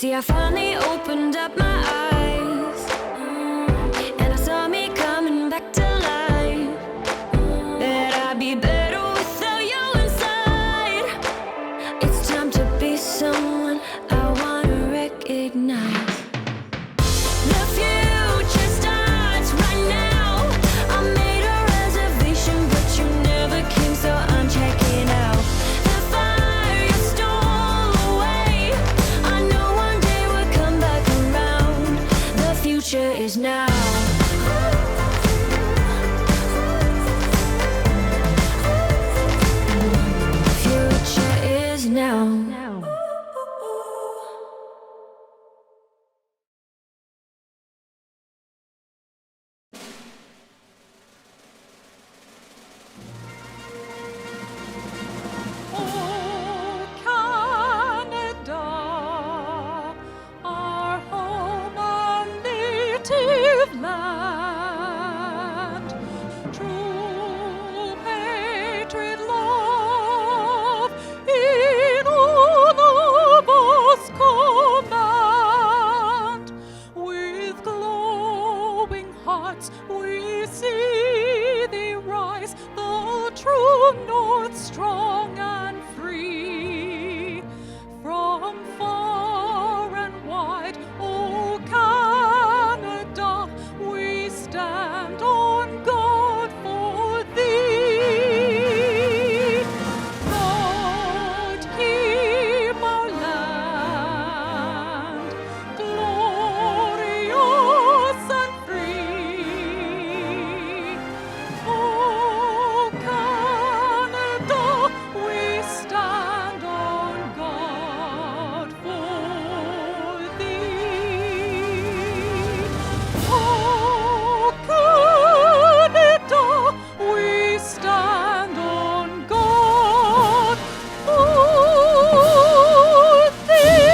See, I finally opened up my eyes, and I saw me coming back to life. That I'd be better without you inside. It's time to be someone I want to recognize. The future starts right now. I made a reservation, but you never came, so I'm checking out. The fire you stole away, I know one day we'll come back around. The future is now. Future is now. Oh, Canada, our home and native land. True patriot love in all of us command. With glowing hearts we see thee rise, the true north strong and free. From far and wide, oh Canada, we stand on guard for thee. Lord, keep our land glorious and free. Oh Canada, we stand on guard for thee. Oh Canada, we stand on guard for thee.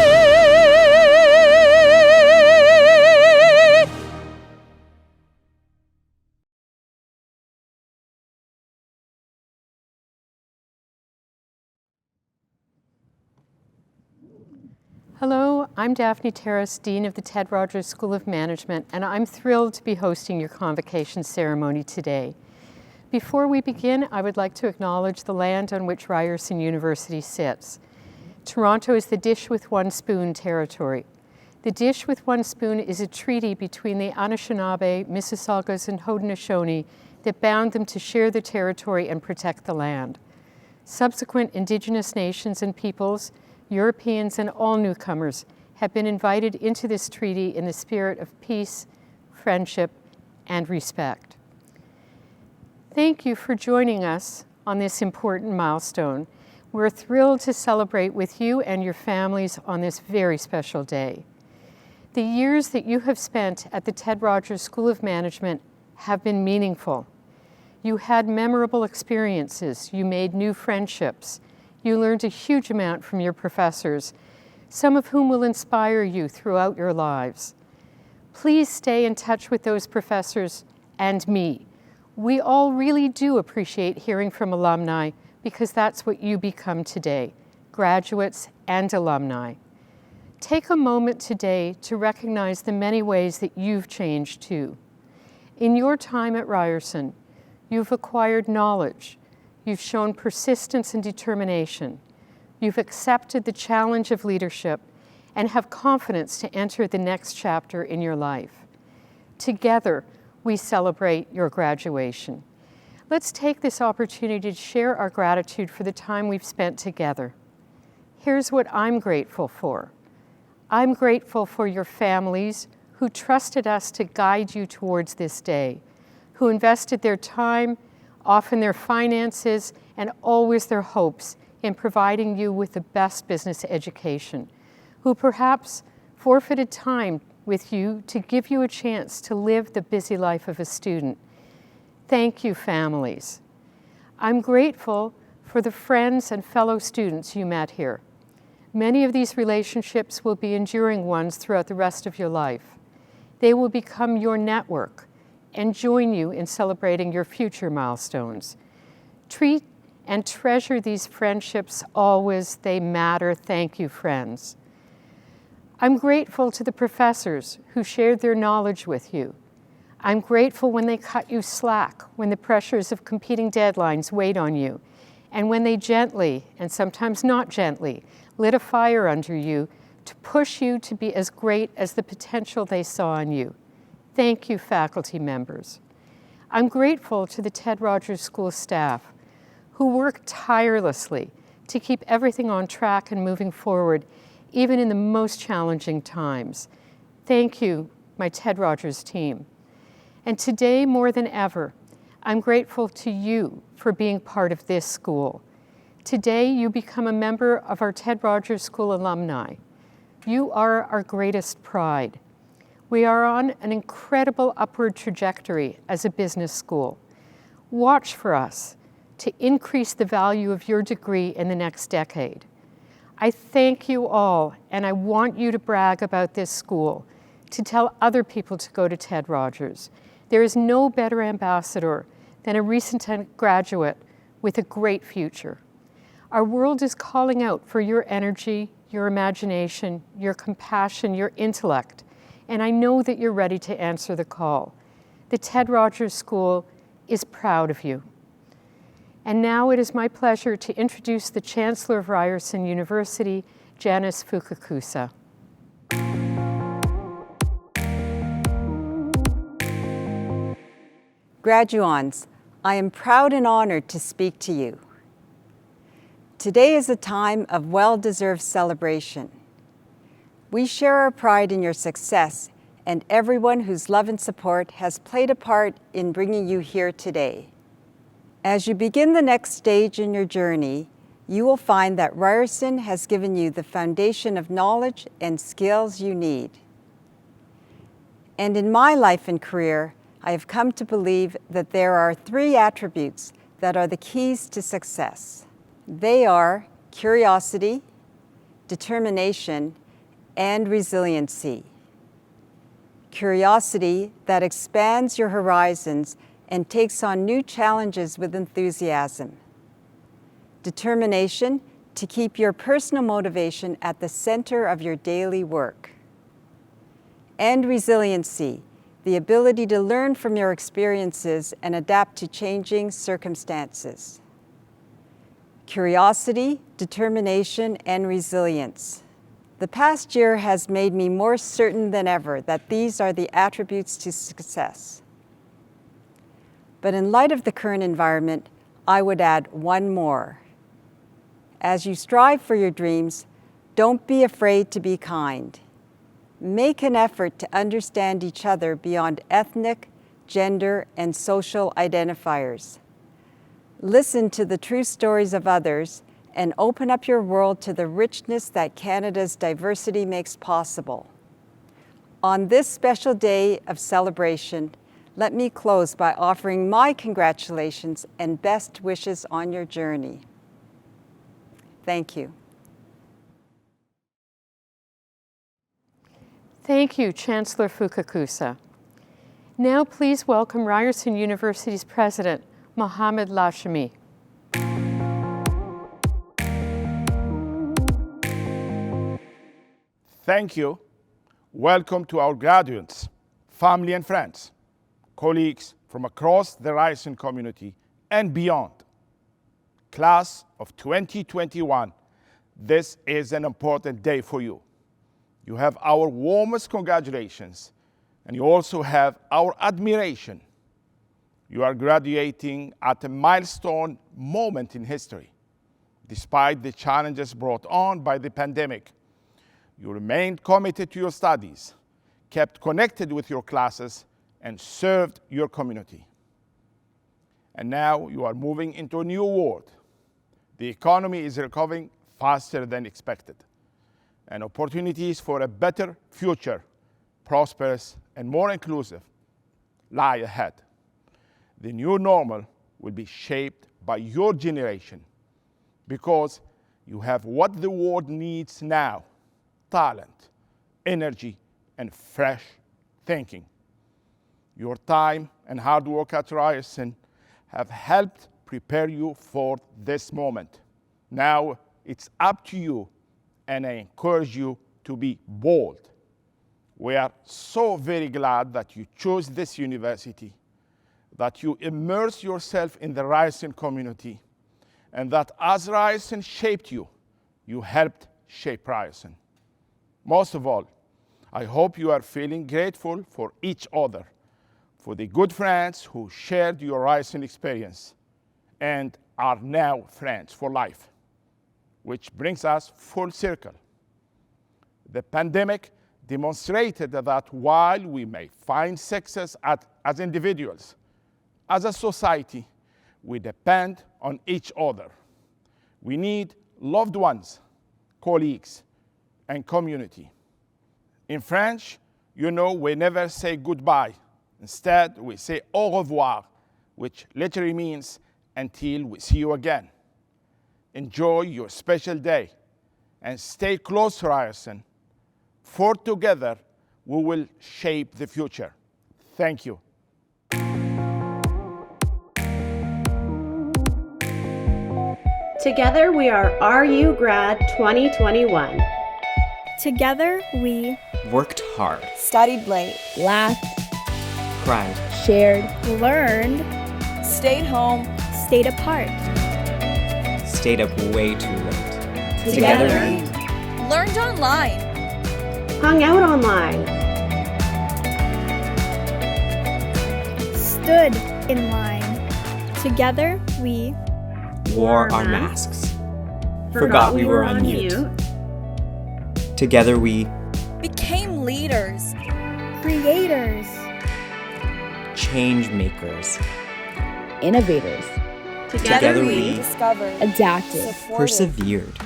Hello, I'm Daphne Terrace, Dean of the Ted Rogers School of Management, and I'm thrilled to be hosting your convocation ceremony today. Before we begin, I would like to acknowledge the land on which Ryerson University sits. Toronto is the Dish with One Spoon territory. The Dish with One Spoon is a treaty between the Anishinaabe, Mississaugas, and Haudenosaunee that bound them to share the territory and protect the land. Subsequent Indigenous nations and peoples, Europeans, and all newcomers have been invited into this treaty in the spirit of peace, friendship, and respect. Thank you for joining us on this important milestone. We're thrilled to celebrate with you and your families on this very special day. The years that you have spent at the Ted Rogers School of Management have been meaningful. You had memorable experiences, you made new friendships, you learned a huge amount from your professors, some of whom will inspire you throughout your lives. Please stay in touch with those professors and me. We all really do appreciate hearing from alumni because that's what you become today, graduates and alumni. Take a moment today to recognize the many ways that you've changed too. In your time at Ryerson, you've acquired knowledge, you've shown persistence and determination, you've accepted the challenge of leadership, and have confidence to enter the next chapter in your life. Together, we celebrate your graduation. Let's take this opportunity to share our gratitude for the time we've spent together. Here's what I'm grateful for. I'm grateful for your families who trusted us to guide you towards this day, who invested their time, often their finances, and always their hopes in providing you with the best business education, who perhaps forfeited time with you to give you a chance to live the busy life of a student. Thank you, families. I'm grateful for the friends and fellow students you met here. Many of these relationships will be enduring ones throughout the rest of your life. They will become your network and join you in celebrating your future milestones. Treat and treasure these friendships always. They matter. Thank you, friends. I'm grateful to the professors who shared their knowledge with you. I'm grateful when they cut you slack, when the pressures of competing deadlines weighed on you, and when they gently, and sometimes not gently, lit a fire under you to push you to be as great as the potential they saw in you. Thank you, faculty members. I'm grateful to the Ted Rogers School staff who work tirelessly to keep everything on track and moving forward, even in the most challenging times. Thank you, my Ted Rogers team. And today, more than ever, I'm grateful to you for being part of this school. Today, you become a member of our Ted Rogers School alumni. You are our greatest pride. We are on an incredible upward trajectory as a business school. Watch for us to increase the value of your degree in the next decade. I thank you all, and I want you to brag about this school, to tell other people to go to Ted Rogers. There is no better ambassador than a recent graduate with a great future. Our world is calling out for your energy, your imagination, your compassion, your intellect, and I know that you're ready to answer the call. The Ted Rogers School is proud of you. And now it is my pleasure to introduce the Chancellor of Ryerson University, Janice Fukakusa. Graduands, I am proud and honored to speak to you. Today is a time of well-deserved celebration. We share our pride in your success and everyone whose love and support has played a part in bringing you here today. As you begin the next stage in your journey, you will find that Ryerson has given you the foundation of knowledge and skills you need. And in my life and career, I have come to believe that there are 3 attributes that are the keys to success. They are curiosity, determination, and resiliency. Curiosity that expands your horizons and takes on new challenges with enthusiasm. Determination to keep your personal motivation at the center of your daily work. And resiliency, the ability to learn from your experiences and adapt to changing circumstances. Curiosity, determination, and resilience. The past year has made me more certain than ever that these are the attributes to success. But in light of the current environment, I would add one more. As you strive for your dreams, don't be afraid to be kind. Make an effort to understand each other beyond ethnic, gender, and social identifiers. Listen to the true stories of others and open up your world to the richness that Canada's diversity makes possible. On this special day of celebration, let me close by offering my congratulations and best wishes on your journey. Thank you. Thank you, Chancellor Fukakusa. Now please welcome Ryerson University's President, Mohamed Lashami. Thank you. Welcome to our graduates, family and friends, colleagues from across the Ryerson community and beyond. Class of 2021, this is an important day for you. You have our warmest congratulations, and you also have our admiration. You are graduating at a milestone moment in history. Despite the challenges brought on by the pandemic, you remained committed to your studies, kept connected with your classes, and served your community. And now you are moving into a new world. The economy is recovering faster than expected, and opportunities for a better future, prosperous and more inclusive, lie ahead. The new normal will be shaped by your generation because you have what the world needs now: talent, energy, and fresh thinking. Your time and hard work at Ryerson have helped prepare you for this moment. Now it's up to you, and I encourage you to be bold. We are so very glad that you chose this university, that you immerse yourself in the Ryerson community, and that as Ryerson shaped you, you helped shape Ryerson. Most of all, I hope you are feeling grateful for each other, for the good friends who shared your Ryerson experience and are now friends for life, which brings us full circle. The pandemic demonstrated that while we may find success as individuals, as a society, we depend on each other. We need loved ones, colleagues, and community. In French, you know, we never say goodbye. Instead, we say au revoir, which literally means until we see you again. Enjoy your special day and stay close to Ryerson, for together we will shape the future. Thank you. Together we are RU Grad 2021. Together we worked hard, studied late, laughed, cried, shared, learned, stayed home, stayed apart, stayed up way too late. Together we learned online, hung out online, stood in line. Together we wore our masks, forgot we were on mute. Together we became leaders, creators, change makers, innovators. Together we discovered, adapted, persevered.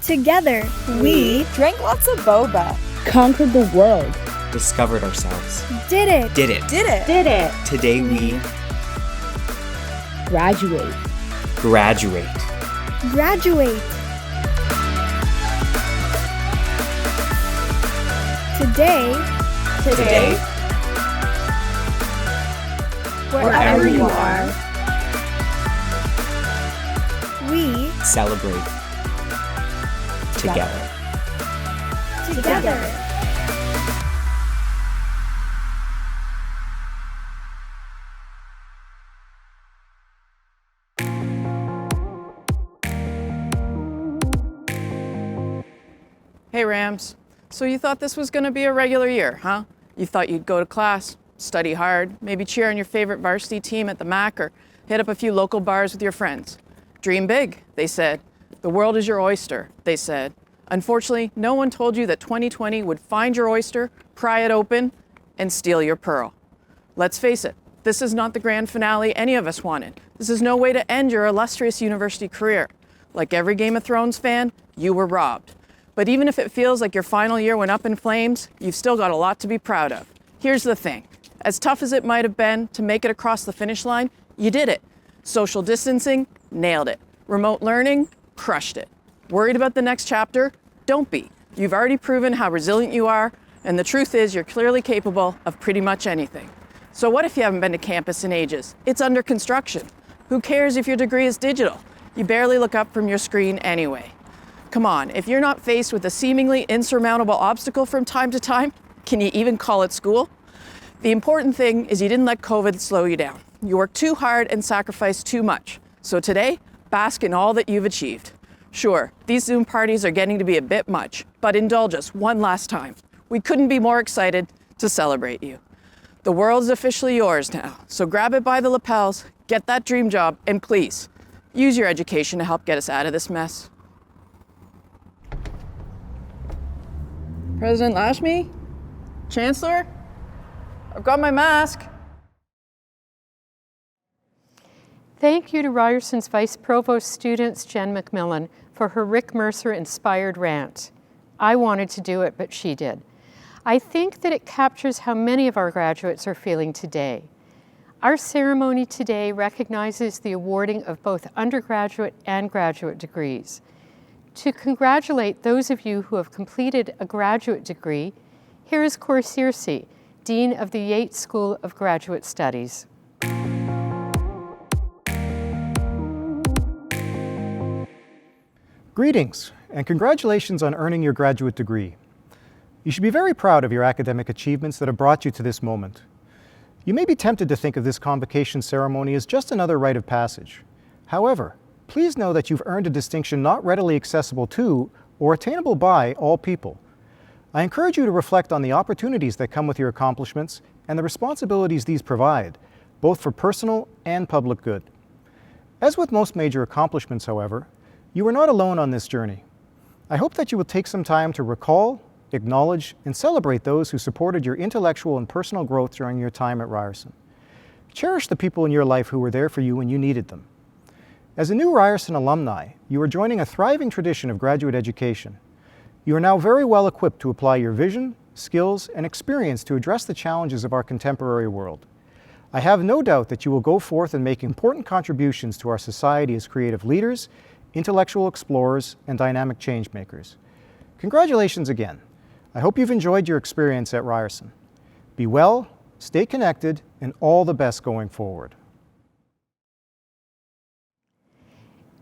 Together we drank lots of boba, conquered the world, discovered ourselves, did it, did it. Today we graduate, Today, wherever you are, we celebrate together. Hey Rams, so you thought this was gonna be a regular year, huh? You thought you'd go to class, study hard, maybe cheer on your favorite varsity team at the MAC or hit up a few local bars with your friends. Dream big, they said. The world is your oyster, they said. Unfortunately, no one told you that 2020 would find your oyster, pry it open, and steal your pearl. Let's face it, this is not the grand finale any of us wanted. This is no way to end your illustrious university career. Like every Game of Thrones fan, you were robbed. But even if it feels like your final year went up in flames, you've still got a lot to be proud of. Here's the thing. As tough as it might have been to make it across the finish line, you did it. Social distancing, nailed it. Remote learning, crushed it. Worried about the next chapter? Don't be. You've already proven how resilient you are, and the truth is you're clearly capable of pretty much anything. So what if you haven't been to campus in ages? It's under construction. Who cares if your degree is digital? You barely look up from your screen anyway. Come on, if you're not faced with a seemingly insurmountable obstacle from time to time, can you even call it school? The important thing is you didn't let COVID slow you down. You worked too hard and sacrificed too much. So today, bask in all that you've achieved. Sure, these Zoom parties are getting to be a bit much, but indulge us one last time. We couldn't be more excited to celebrate you. The world's officially yours now, so grab it by the lapels, get that dream job, and please, use your education to help get us out of this mess. President Lashmi? Chancellor? I've got my mask. Thank you to Ryerson's Vice Provost students, Jen McMillan, for her Rick Mercer-inspired rant. I wanted to do it, but she did. I think that it captures how many of our graduates are feeling today. Our ceremony today recognizes the awarding of both undergraduate and graduate degrees. To congratulate those of you who have completed a graduate degree, here is Cor Searcy, Dean of the Yates School of Graduate Studies. Greetings, and congratulations on earning your graduate degree. You should be very proud of your academic achievements that have brought you to this moment. You may be tempted to think of this convocation ceremony as just another rite of passage. However, please know that you've earned a distinction not readily accessible to or attainable by all people. I encourage you to reflect on the opportunities that come with your accomplishments and the responsibilities these provide, both for personal and public good. As with most major accomplishments, however, you are not alone on this journey. I hope that you will take some time to recall, acknowledge, and celebrate those who supported your intellectual and personal growth during your time at Ryerson. Cherish the people in your life who were there for you when you needed them. As a new Ryerson alumni, you are joining a thriving tradition of graduate education. You are now very well equipped to apply your vision, skills, and experience to address the challenges of our contemporary world. I have no doubt that you will go forth and make important contributions to our society as creative leaders, intellectual explorers, and dynamic change makers. Congratulations again. I hope you've enjoyed your experience at Ryerson. Be well, stay connected, and all the best going forward.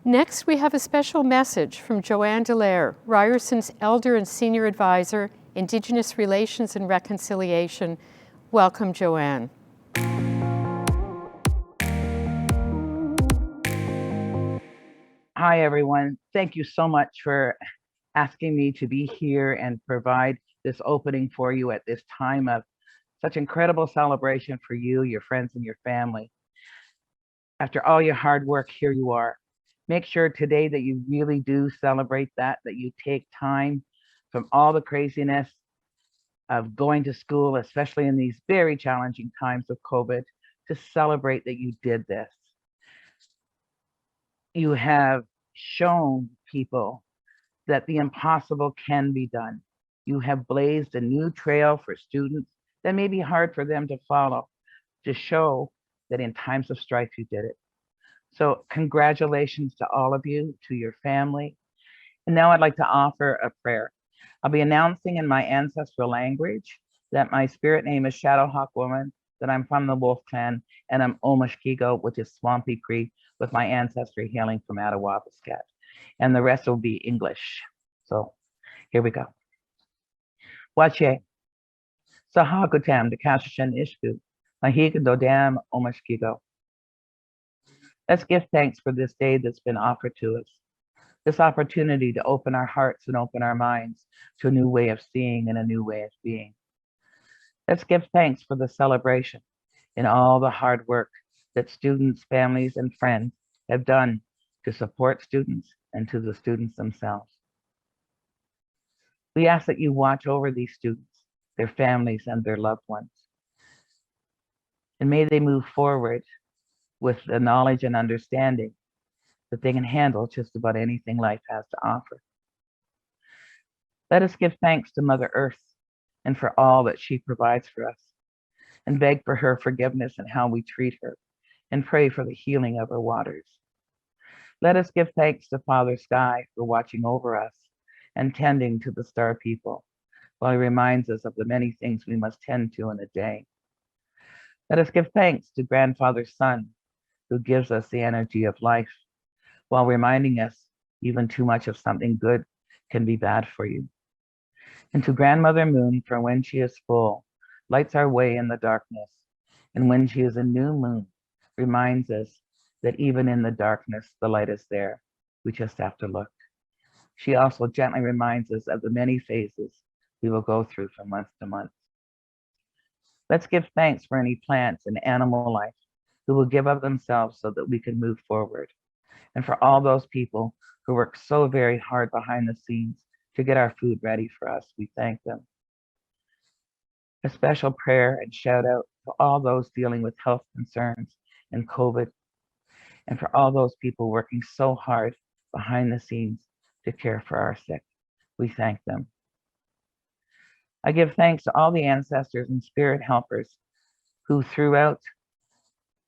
Next, we have a special message from Joanne Dallaire, Ryerson's Elder and Senior Advisor, Indigenous Relations and Reconciliation. Welcome, Joanne. Hi, everyone. Thank you so much for asking me to be here and provide this opening for you at this time of such incredible celebration for you, your friends, and your family. After all your hard work, here you are. Make sure today that you really do celebrate that you take time from all the craziness of going to school, especially in these very challenging times of COVID, to celebrate that you did this. You have shown people that the impossible can be done. You have blazed a new trail for students that may be hard for them to follow, to show that in times of strife you did it. So congratulations to all of you, to your family. And now I'd like to offer a prayer. I'll be announcing in my ancestral language that my spirit name is Shadowhawk Woman, that I'm from the Wolf Clan, and I'm Omashkigo, which is Swampy Cree, with my ancestry hailing from Attawabascat. And the rest will be English. So here we go. Wache, Sahakutam, the Kashishan Ishku, Mahikadodam Omashkigo. Let's give thanks for this day that's been offered to us, this opportunity to open our hearts and open our minds to a new way of seeing and a new way of being. Let's give thanks for the celebration and all the hard work that students, families, and friends have done to support students and to the students themselves. We ask that you watch over these students, their families, and their loved ones. And may they move forward with the knowledge and understanding that they can handle just about anything life has to offer. Let us give thanks to Mother Earth and for all that she provides for us, and beg for her forgiveness in how we treat her, and pray for the healing of her waters. Let us give thanks to Father Sky for watching over us and tending to the star people, while he reminds us of the many things we must tend to in a day. Let us give thanks to Grandfather Sun, who gives us the energy of life, while reminding us even too much of something good can be bad for you. And to Grandmother Moon, for when she is full, lights our way in the darkness, and when she is a new moon, reminds us that even in the darkness, the light is there. We just have to look. She also gently reminds us of the many phases we will go through from month to month. Let's give thanks for any plants and animal life who will give of themselves so that we can move forward. And for all those people who work so very hard behind the scenes to get our food ready for us, we thank them. A special prayer and shout out to all those dealing with health concerns and COVID, and for all those people working so hard behind the scenes to care for our sick. We thank them. I give thanks to all the ancestors and spirit helpers who throughout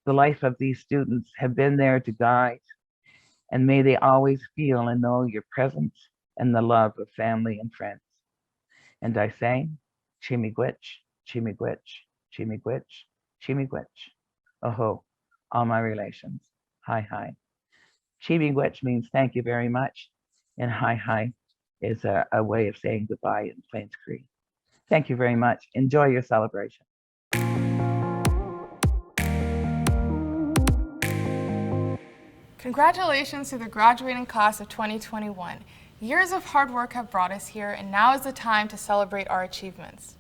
the life of these students have been there to guide, and may they always feel and know your presence and the love of family and friends. And I say, Chimigwich, Chimigwich, Chimigwich, Chimigwich. Oho, all my relations. Hi, hi. Chimigwich means thank you very much, and hi, hi is a way of saying goodbye in Plains Cree. Thank you very much. Enjoy your celebration. Congratulations to the graduating class of 2021. Years of hard work have brought us here, and now is the time to celebrate our achievements.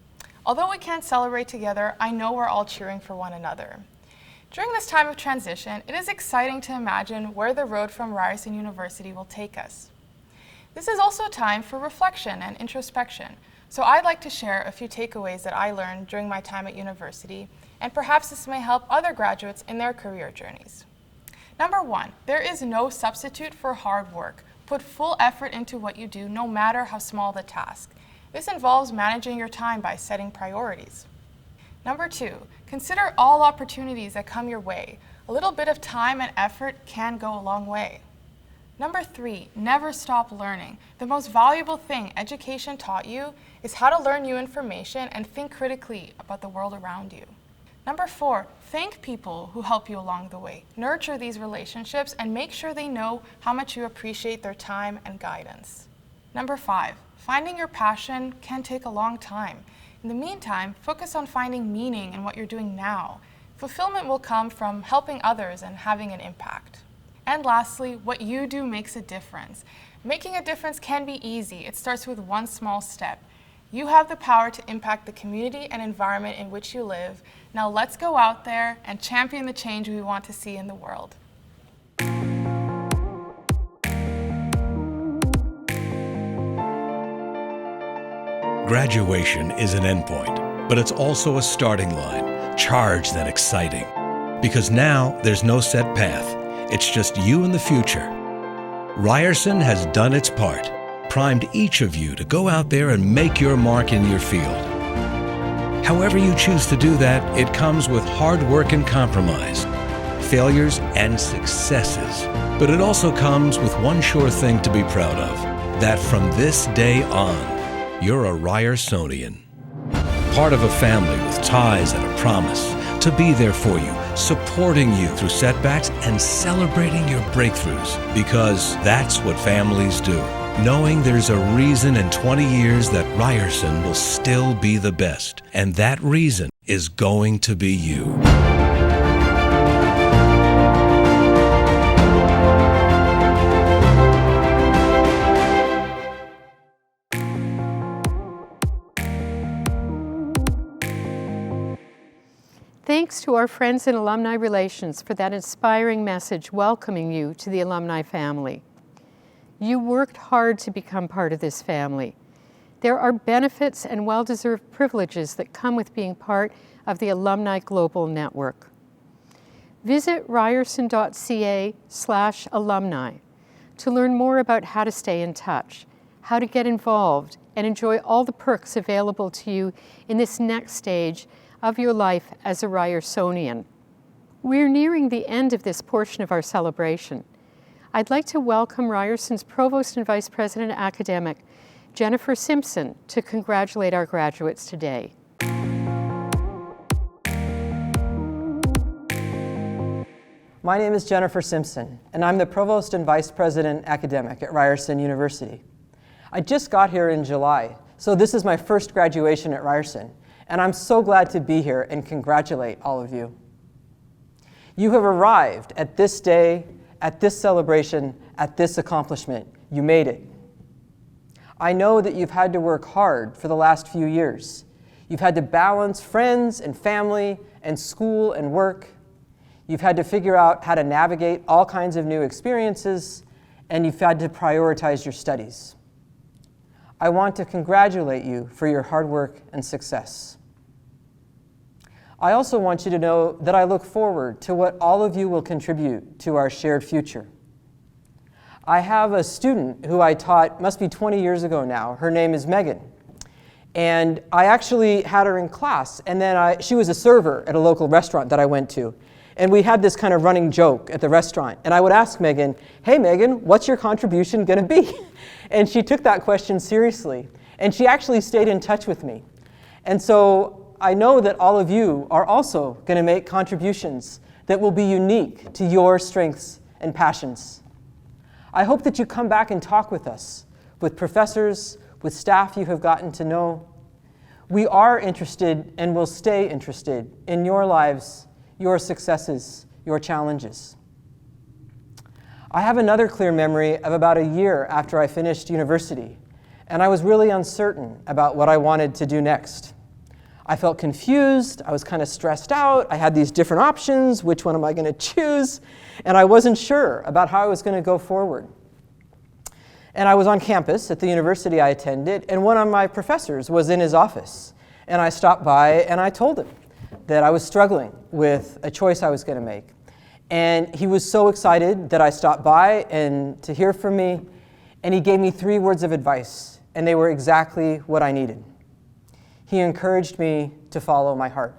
Although we can't celebrate together, I know we're all cheering for one another. During this time of transition, it is exciting to imagine where the road from Ryerson University will take us. This is also a time for reflection and introspection, so I'd like to share a few takeaways that I learned during my time at university, and perhaps this may help other graduates in their career journeys. Number 1, there is no substitute for hard work. Put full effort into what you do, no matter how small the task. This involves managing your time by setting priorities. Number 2, consider all opportunities that come your way. A little bit of time and effort can go a long way. Number 3, never stop learning. The most valuable thing education taught you is how to learn new information and think critically about the world around you. Number 4, thank people who help you along the way. Nurture these relationships and make sure they know how much you appreciate their time and guidance. Number 5, finding your passion can take a long time. In the meantime, focus on finding meaning in what you're doing now. Fulfillment will come from helping others and having an impact. And lastly, what you do makes a difference. Making a difference can be easy. It starts with one small step. You have the power to impact the community and environment in which you live. Now let's go out there and champion the change we want to see in the world. Graduation is an endpoint, but it's also a starting line, charged and exciting. Because now there's no set path. It's just you and the future. Ryerson has done its part, primed each of you to go out there and make your mark in your field. However you choose to do that, it comes with hard work and compromise, failures and successes. But it also comes with one sure thing to be proud of, that from this day on, you're a Ryersonian. Part of a family with ties and a promise to be there for you, supporting you through setbacks and celebrating your breakthroughs, because that's what families do. Knowing there's a reason in 20 years that Ryerson will still be the best, and that reason is going to be you. Thanks to our friends in Alumni Relations for that inspiring message welcoming you to the Alumni family. You worked hard to become part of this family. There are benefits and well-deserved privileges that come with being part of the Alumni Global Network. Visit ryerson.ca/alumni to learn more about how to stay in touch, how to get involved, and enjoy all the perks available to you in this next stage of your life as a Ryersonian. We're nearing the end of this portion of our celebration. I'd like to welcome Ryerson's Provost and Vice President Academic, Jennifer Simpson, to congratulate our graduates today. My name is Jennifer Simpson, and I'm the Provost and Vice President Academic at Ryerson University. I just got here in July, so this is my first graduation at Ryerson, and I'm so glad to be here and congratulate all of you. You have arrived at this day, at this celebration, at this accomplishment. You made it. I know that you've had to work hard for the last few years. You've had to balance friends and family and school and work. You've had to figure out how to navigate all kinds of new experiences, and you've had to prioritize your studies. I want to congratulate you for your hard work and success. I also want you to know that I look forward to what all of you will contribute to our shared future. I have a student who I taught, must be 20 years ago now. Her name is Megan. And I actually had her in class, and then she was a server at a local restaurant that I went to. And we had this kind of running joke at the restaurant. And I would ask Megan, "Hey Megan, what's your contribution gonna be?" And she took that question seriously. And she actually stayed in touch with me. And so I know that all of you are also gonna make contributions that will be unique to your strengths and passions. I hope that you come back and talk with us, with professors, with staff you have gotten to know. We are interested and will stay interested in your lives, your successes, your challenges. I have another clear memory of about a year after I finished university, and I was really uncertain about what I wanted to do next. I felt confused, I was kind of stressed out, I had these different options, which one am I going to choose? And I wasn't sure about how I was going to go forward. And I was on campus at the university I attended, and one of my professors was in his office. And I stopped by and I told him that I was struggling with a choice I was going to make. And he was so excited that I stopped by and to hear from me, and he gave me 3 words of advice, and they were exactly what I needed. He encouraged me to follow my heart.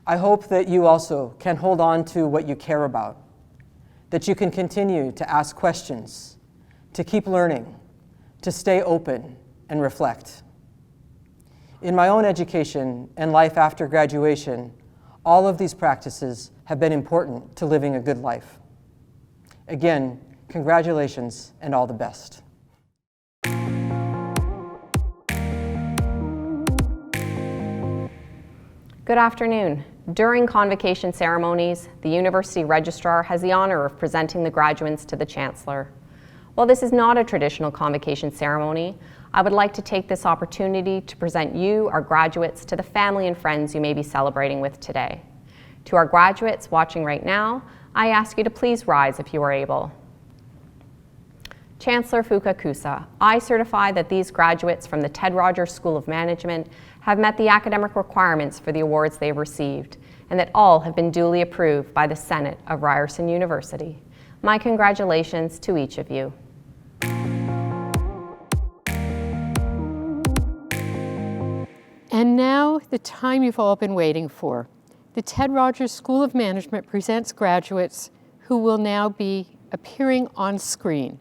I hope that you also can hold on to what you care about, that you can continue to ask questions, to keep learning, to stay open and reflect. In my own education and life after graduation, all of these practices have been important to living a good life. Again, congratulations and all the best. Good afternoon. During convocation ceremonies, the University Registrar has the honor of presenting the graduates to the Chancellor. While this is not a traditional convocation ceremony, I would like to take this opportunity to present you, our graduates, to the family and friends you may be celebrating with today. To our graduates watching right now, I ask you to please rise if you are able. Chancellor Fukakusa, I certify that these graduates from the Ted Rogers School of Management have met the academic requirements for the awards they have received, and that all have been duly approved by the Senate of Ryerson University. My congratulations to each of you. And now, the time you've all been waiting for. The Ted Rogers School of Management presents graduates who will now be appearing on screen.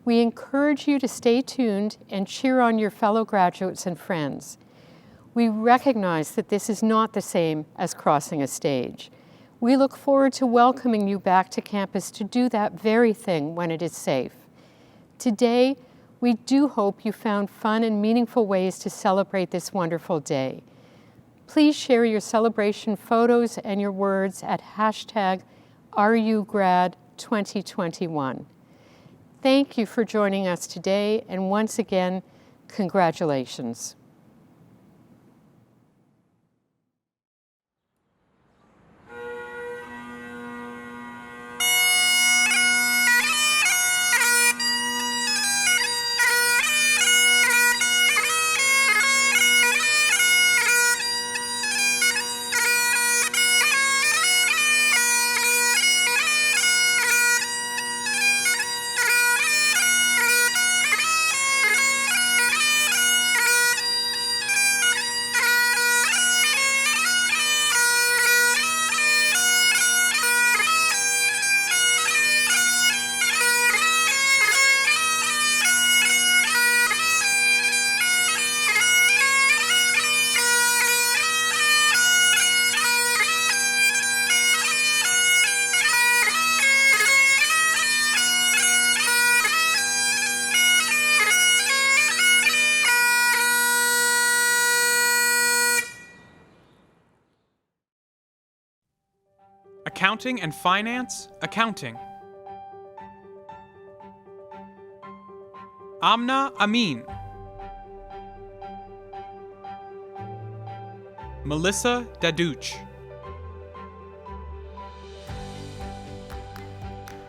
We encourage you to stay tuned and cheer on your fellow graduates and friends. We recognize that this is not the same as crossing a stage. We look forward to welcoming you back to campus to do that very thing when it is safe. Today, we do hope you found fun and meaningful ways to celebrate this wonderful day. Please share your celebration photos and your words at #RUGrad2021. Thank you for joining us today, and once again, congratulations. Accounting and Finance, Accounting. Amna Amin. Melissa Daduch.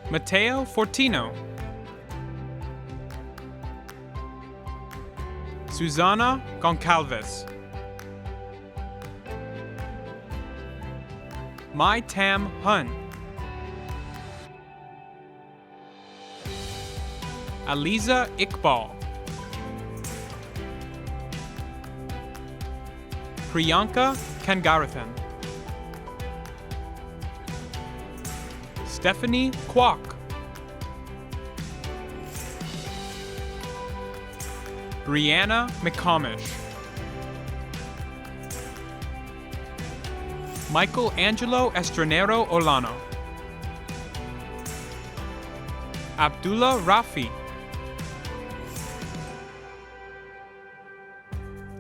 Matteo Fortino. Susana Goncalves. Mai Tam Hun. Aliza Iqbal. Priyanka Kangarathan. Stephanie Kwok. Brianna McComish. Michael Angelo Estranero Olano. Abdullah Rafi.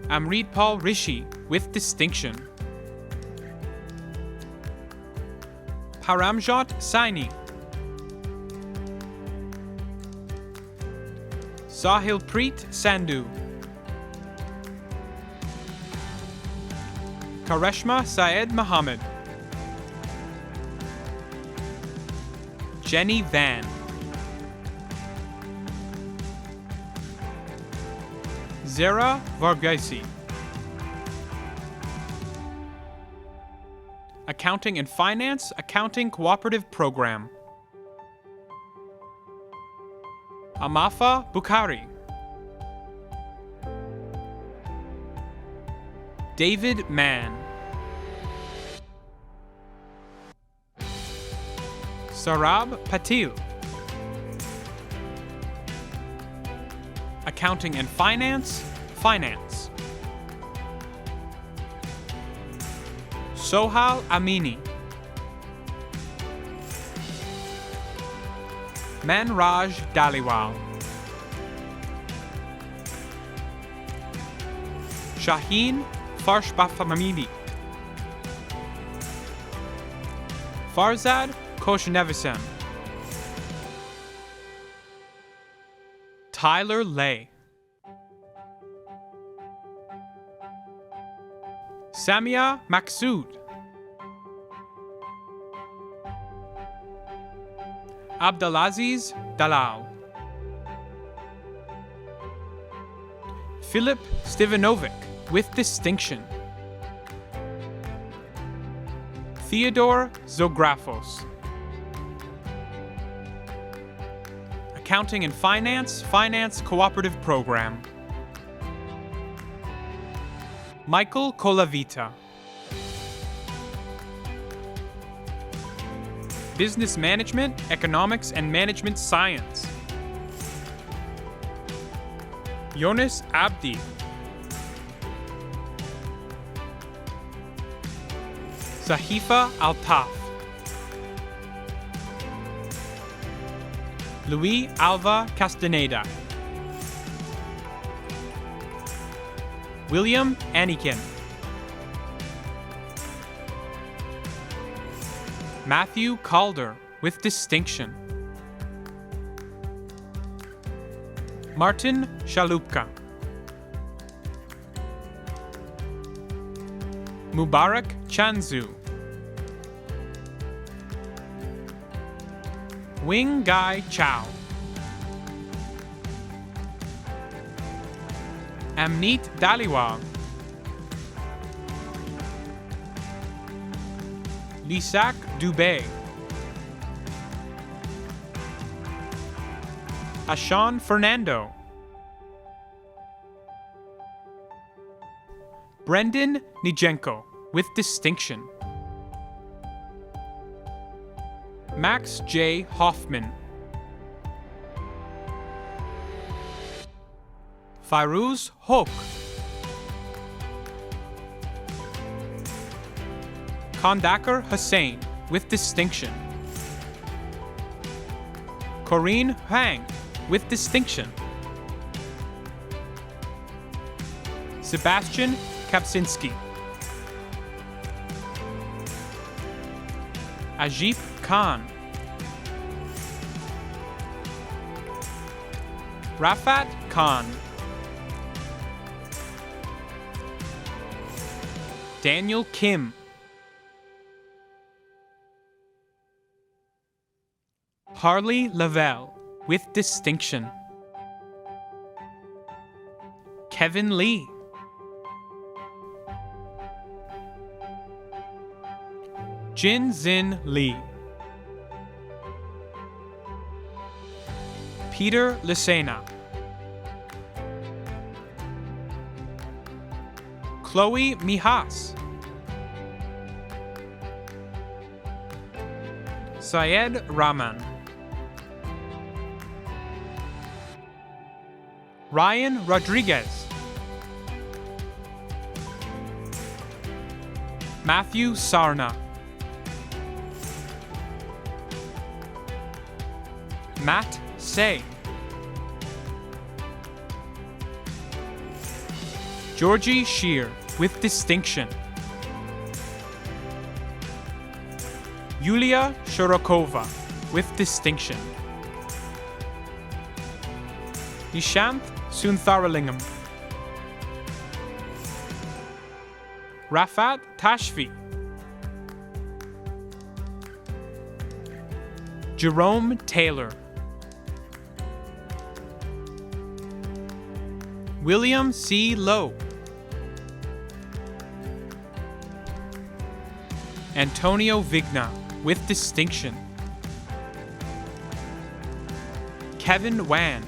Amritpal Rishi with distinction. Paramjot Saini. Sahilpreet Sandhu. Kareshma Syed Mohammed. Jenny Van. Zara Varghese. Accounting and Finance, Accounting Cooperative Program. Amafa Bukhari. David Mann. Sarab Patil. Accounting and Finance, Finance. Sohal Amini. Manraj Daliwal. Shaheen Farshbafamidi. Farzad Koshnevison. Tyler Lay. Samia Maksood. Abdulaziz Dalal. Philip Stivanovic with distinction. Theodore Zografos. Accounting and Finance, Finance Cooperative Program. Michael Colavita. Business Management, Economics and Management Science. Yonis Abdi. Sahifa Altaf. Luis Alva Castaneda. William Anikin. Matthew Calder with distinction. Martin Shalupka. Mubarak Chanzu. Wing Gai Chow. Amneet Daliwal. Lisak Dubey. Ashan Fernando. Brendan Nijenko with distinction. Max J. Hoffman. Fairuz Hok. Kondakar Hussain with distinction. Corinne Hang with distinction. Sebastian Kapczynski. Ajip Khan. Rafat Khan. Daniel Kim. Harley Lavelle with distinction. Kevin Lee. Jin Zin Lee. Peter Lisena. Chloe Mihas. Syed Rahman. Ryan Rodriguez. Matthew Sarna. Matt Say. Georgie Shear, with distinction. Yulia Shorokova, with distinction. Nishanth Suntharalingam. Rafat Tashvi. Jerome Taylor. William C. Lowe. Antonio Vigna, with distinction. Kevin Wan.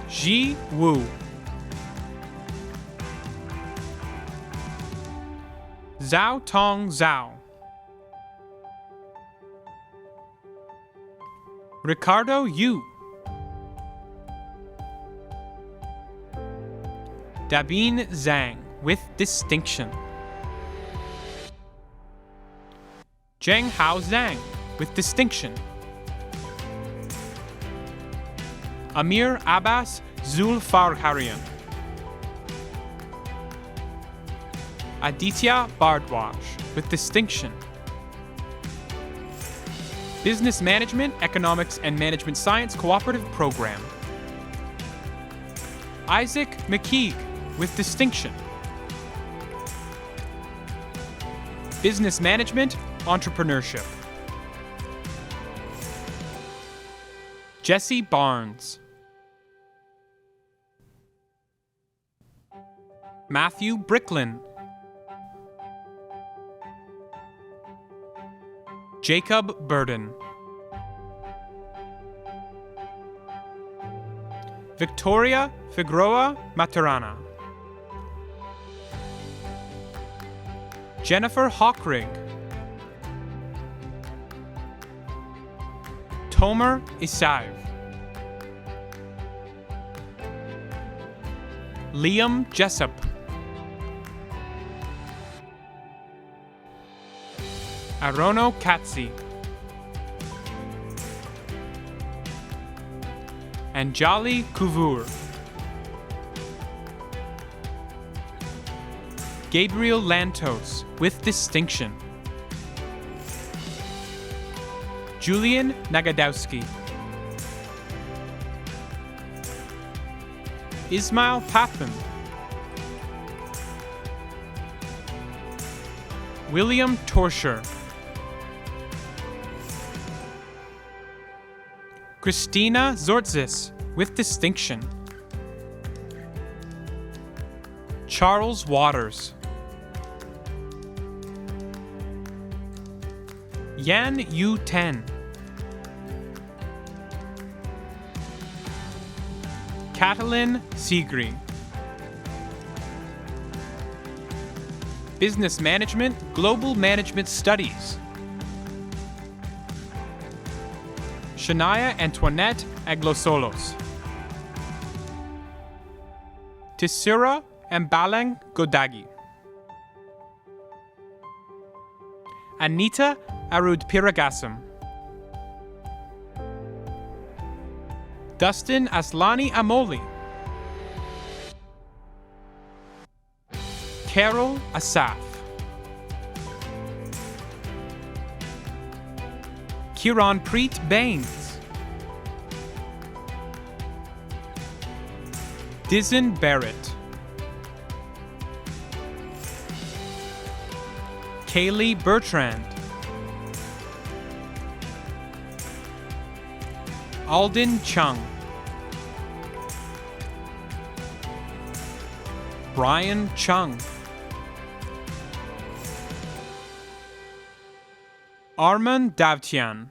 Ji Wu. Zhao Tong Zhao. Ricardo Yu. Dabin Zhang, with distinction. Zheng Hao Zhang, with distinction. Amir Abbas Zulfarharian. Aditya Bardwaj, with distinction. Business Management, Economics, and Management Science Cooperative Program. Isaac McKeague, with distinction. Business Management, Entrepreneurship. Jesse Barnes. Matthew Bricklin. Jacob Burden. Victoria Figueroa Maturana. Jennifer Hawkrig. Tomer Isaiv. Liam Jessup. Arono Katsi. Anjali Kuvur. Gabriel Lantos, with distinction. Julian Nagadowski. Ismail Patham. William Torsher. Christina Zortzis, with distinction. Charles Waters. Yan Yu Ten. Catalin Segree. Business Management, Global Management Studies. Shania Antoinette Aglosolos. Tisura Mbalang Godagi. Anita Arud Piragasam. Dustin Aslani Amoli. Carol Asaf. Kiran Preet Baines. Dizen Barrett. Kaylee Bertrand. Alden Chung. Brian Chung. Arman Davtian.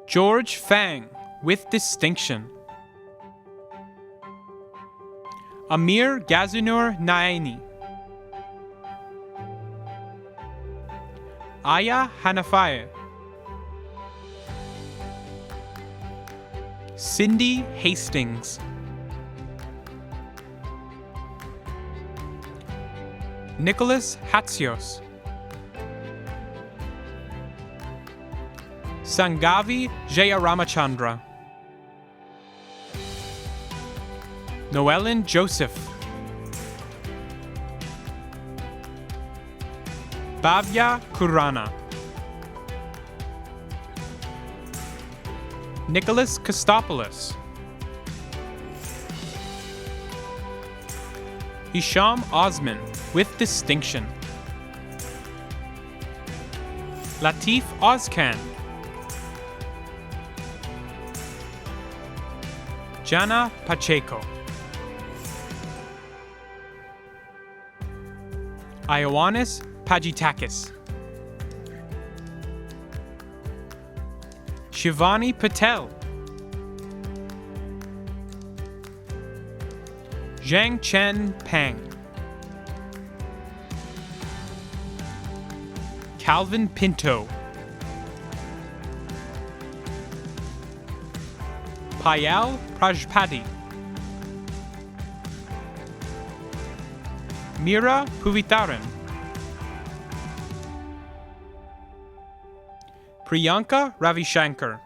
George Fang, with distinction. Amir Gazunur Naini. Aya Hanafaye. Cindy Hastings. Nicholas Hatsios. Sangavi Jayaramachandra, Noelin Joseph, Bhavya Kurana, Nicholas Kostopoulos, Hisham Osman with distinction, Latif Ozkan, Jana Pacheco, Ioannis Pagitakis, Shivani Patel, Zhang Chen Pang, Calvin Pinto, Payal Prajpati, Mira Puvitaran, Priyanka Ravishankar,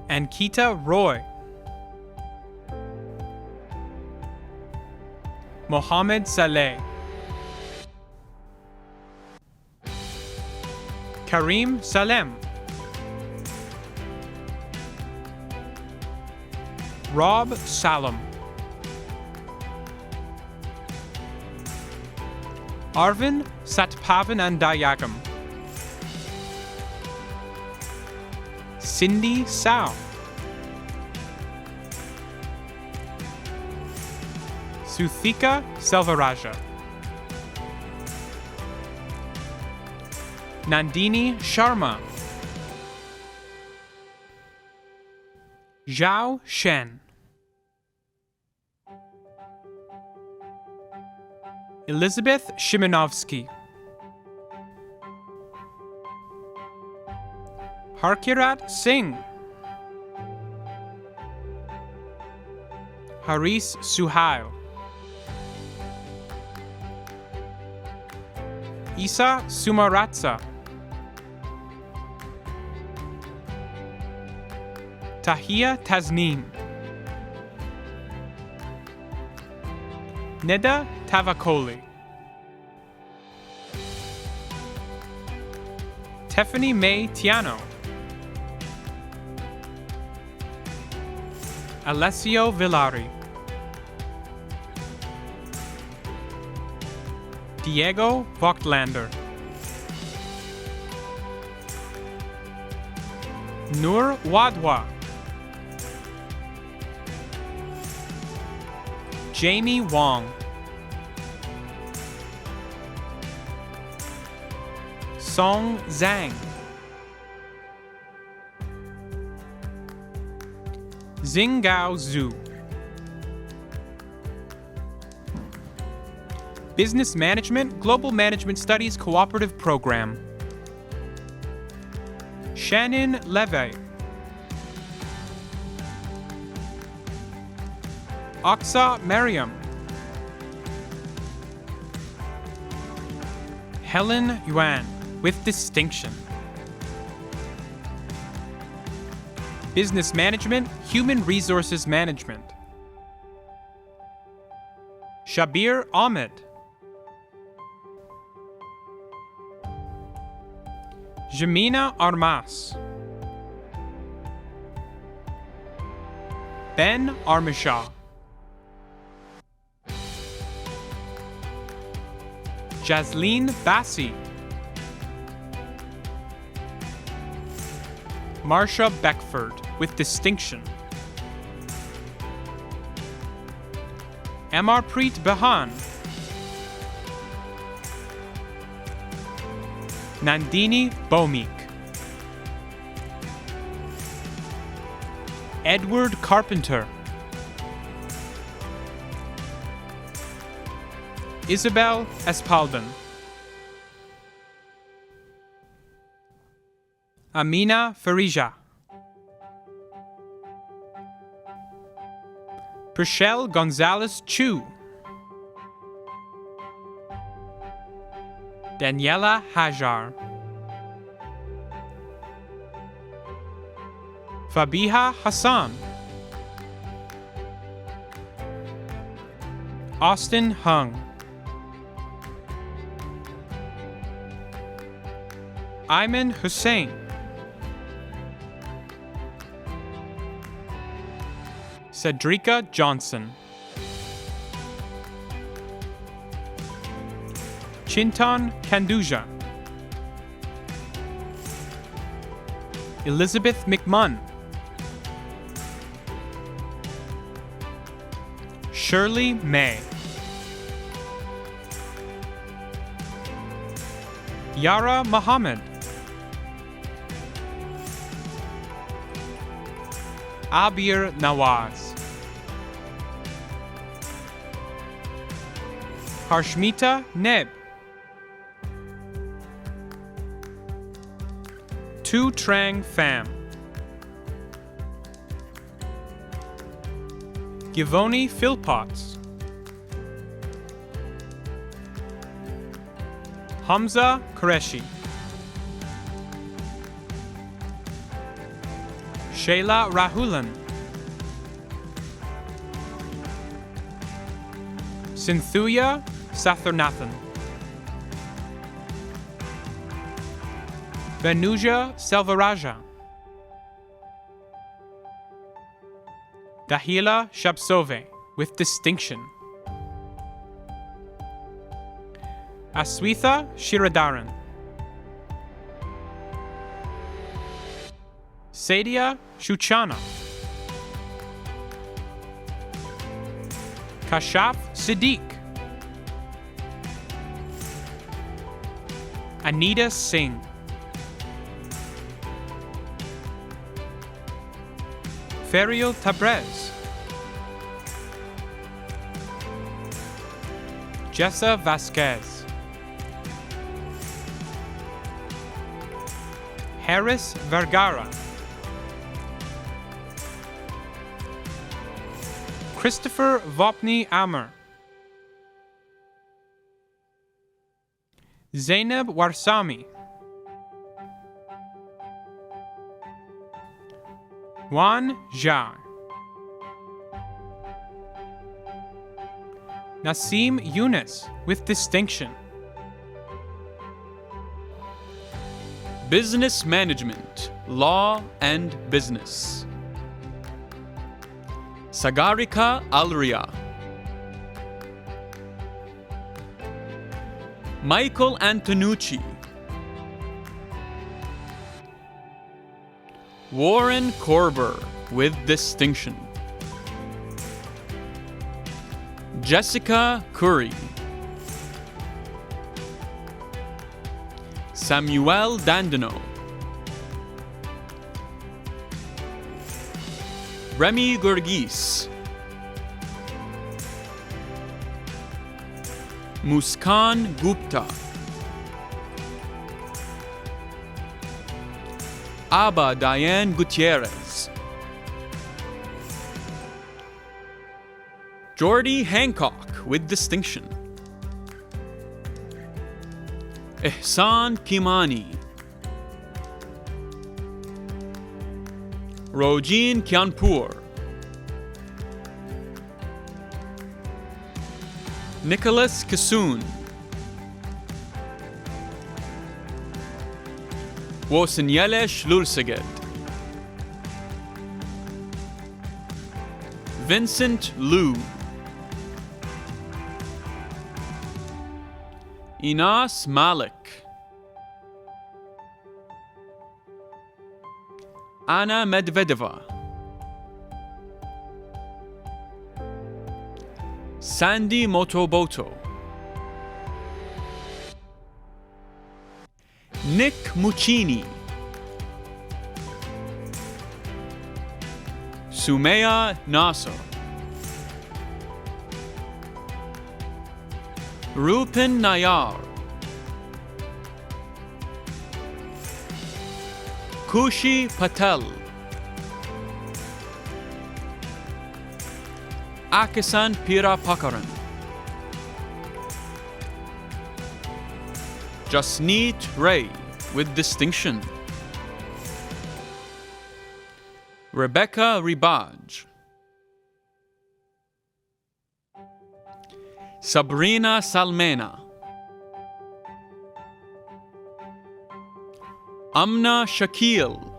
Ankita Roy, Mohammed Saleh, Kareem Salem, Rob Salam, Arvin Satpavanandayagam, Cindy Sao, Suthika Selvaraja, Nandini Sharma, Zhao Shen, Elizabeth Shimanovsky, Harkirat Singh, Haris Suhail, Isa Sumaratsa, Tahia Tasneem, Neda Tavakoli, Tiffany May Tiano, Alessio Villari, Diego Voigtlander, Nur Wadwa, Jamie Wong, Song Zhang, Xingao Zhu, Business Management Global Management Studies Cooperative Program, Shannon Levy, Aksa Mariam, Helen Yuan with distinction, Business Management Human Resources Management, Shabir Ahmed, Jamina Armas, Ben Armishaw, Jasleen Bassi, Marsha Beckford with distinction, Amarpreet Bahan, Nandini Bomik, Edward Carpenter, Isabel Espaldon, Amina Farija, Pershel Gonzalez Chu, Daniela Hajar, Fabiha Hassan, Austin Hung, Ayman Hussein, Cedrica Johnson, Chintan Kanduja, Elizabeth McMunn, Shirley May, Yara Muhammad, Abir Nawaz, Harshmita Neb, Tu Trang Pham, Givoni Philpotts, Hamza Qureshi, Shayla Rahulan, Cynthia Sathurnathan, Venuja Selvaraja, Dahila Shabsove with distinction, Aswitha Shiradaran, Sadia Shuchana, Kashaf Siddiq, Anita Singh, Ferial Tabrez, Jessa Vasquez, Harris Vergara, Christopher Vopni Amer, Zainab Warsami, Juan Zhar, Nasim Yunus with distinction, Business Management, Law and Business, Sagarika Alria, Michael Antonucci, Warren Korber with distinction, Jessica Curry, Samuel Dandino, Remy Gurgis, Muskan Gupta, Abba Diane Gutierrez, Jordy Hancock with distinction, Ihsan Kimani, Rojin Kianpur, Nicholas Kasoon, Wosanyelesh Lulseged, Vincent Liu, Inas Malik, Anna Medvedeva, Sandy Motoboto, Nick Muccini, Sumaya Nasser, Rupin Nayar, Kushi Patel, Akisan Pira Pakaran, Jasneet Ray with distinction. Rebecca Ribaj. Sabrina Salmena. Amna Shakil.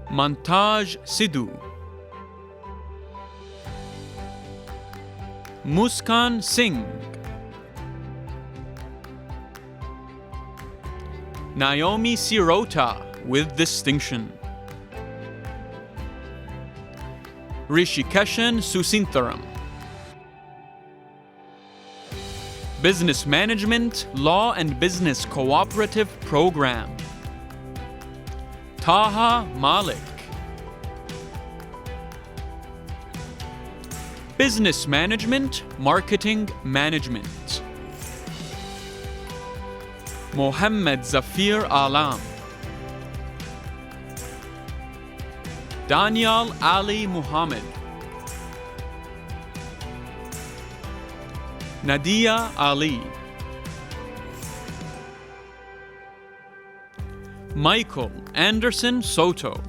Montage Sidhu. Muskan Singh. Naomi Sirota with distinction. Rishikeshan Susintharam. Business Management, Law and Business Cooperative Program. Taha Malik. Business Management, Marketing Management. Mohammed Zafir Alam. Daniel Ali Muhammad. Nadia Ali. Michael Anderson Soto.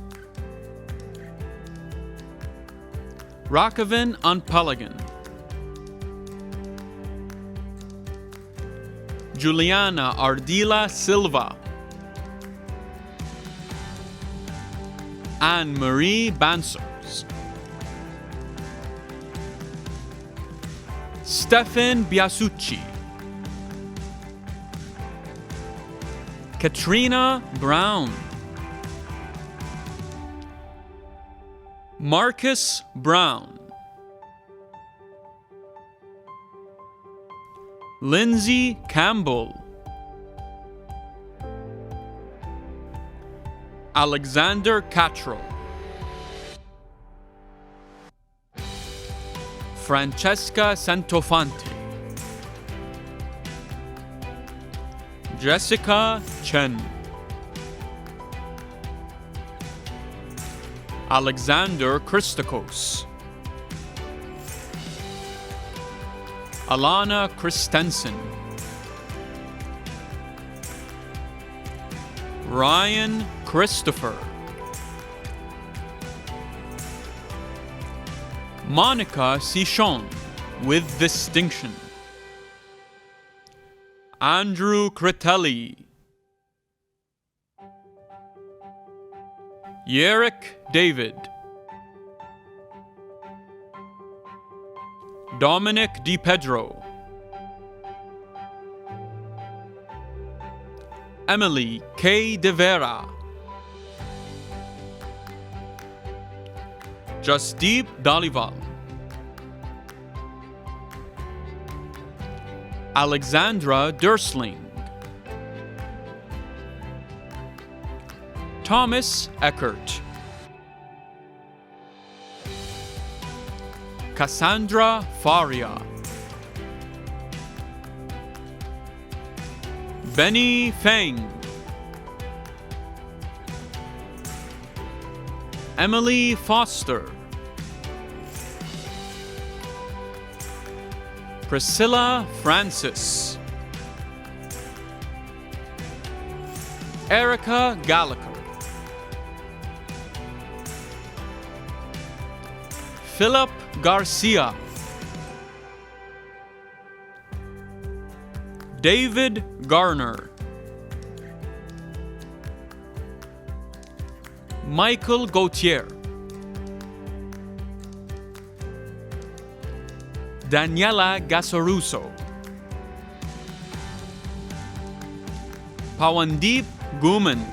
Rakavan Anpalagan. Juliana Ardila Silva. Anne-Marie Bansers. Stefan Biasucci. Katrina Brown. Marcus Brown. Lindsay Campbell. Alexander Cattrall. Francesca Santofanti. Jessica Chen. Alexander Christakos. Alana Christensen. Ryan Christopher. Monica Sichon with distinction. Andrew Critelli. Yerrick David. Dominic DiPedro. Emily K. De Vera. Jasdeep Dalival. Alexandra Dursling. Thomas Eckert. Cassandra Faria. Benny Feng. Emily Foster. Priscilla Francis. Erica Gallagher. Philip Garcia. David Garner. Michael Gauthier. Daniela Gasaruso. Pawandeep Guman.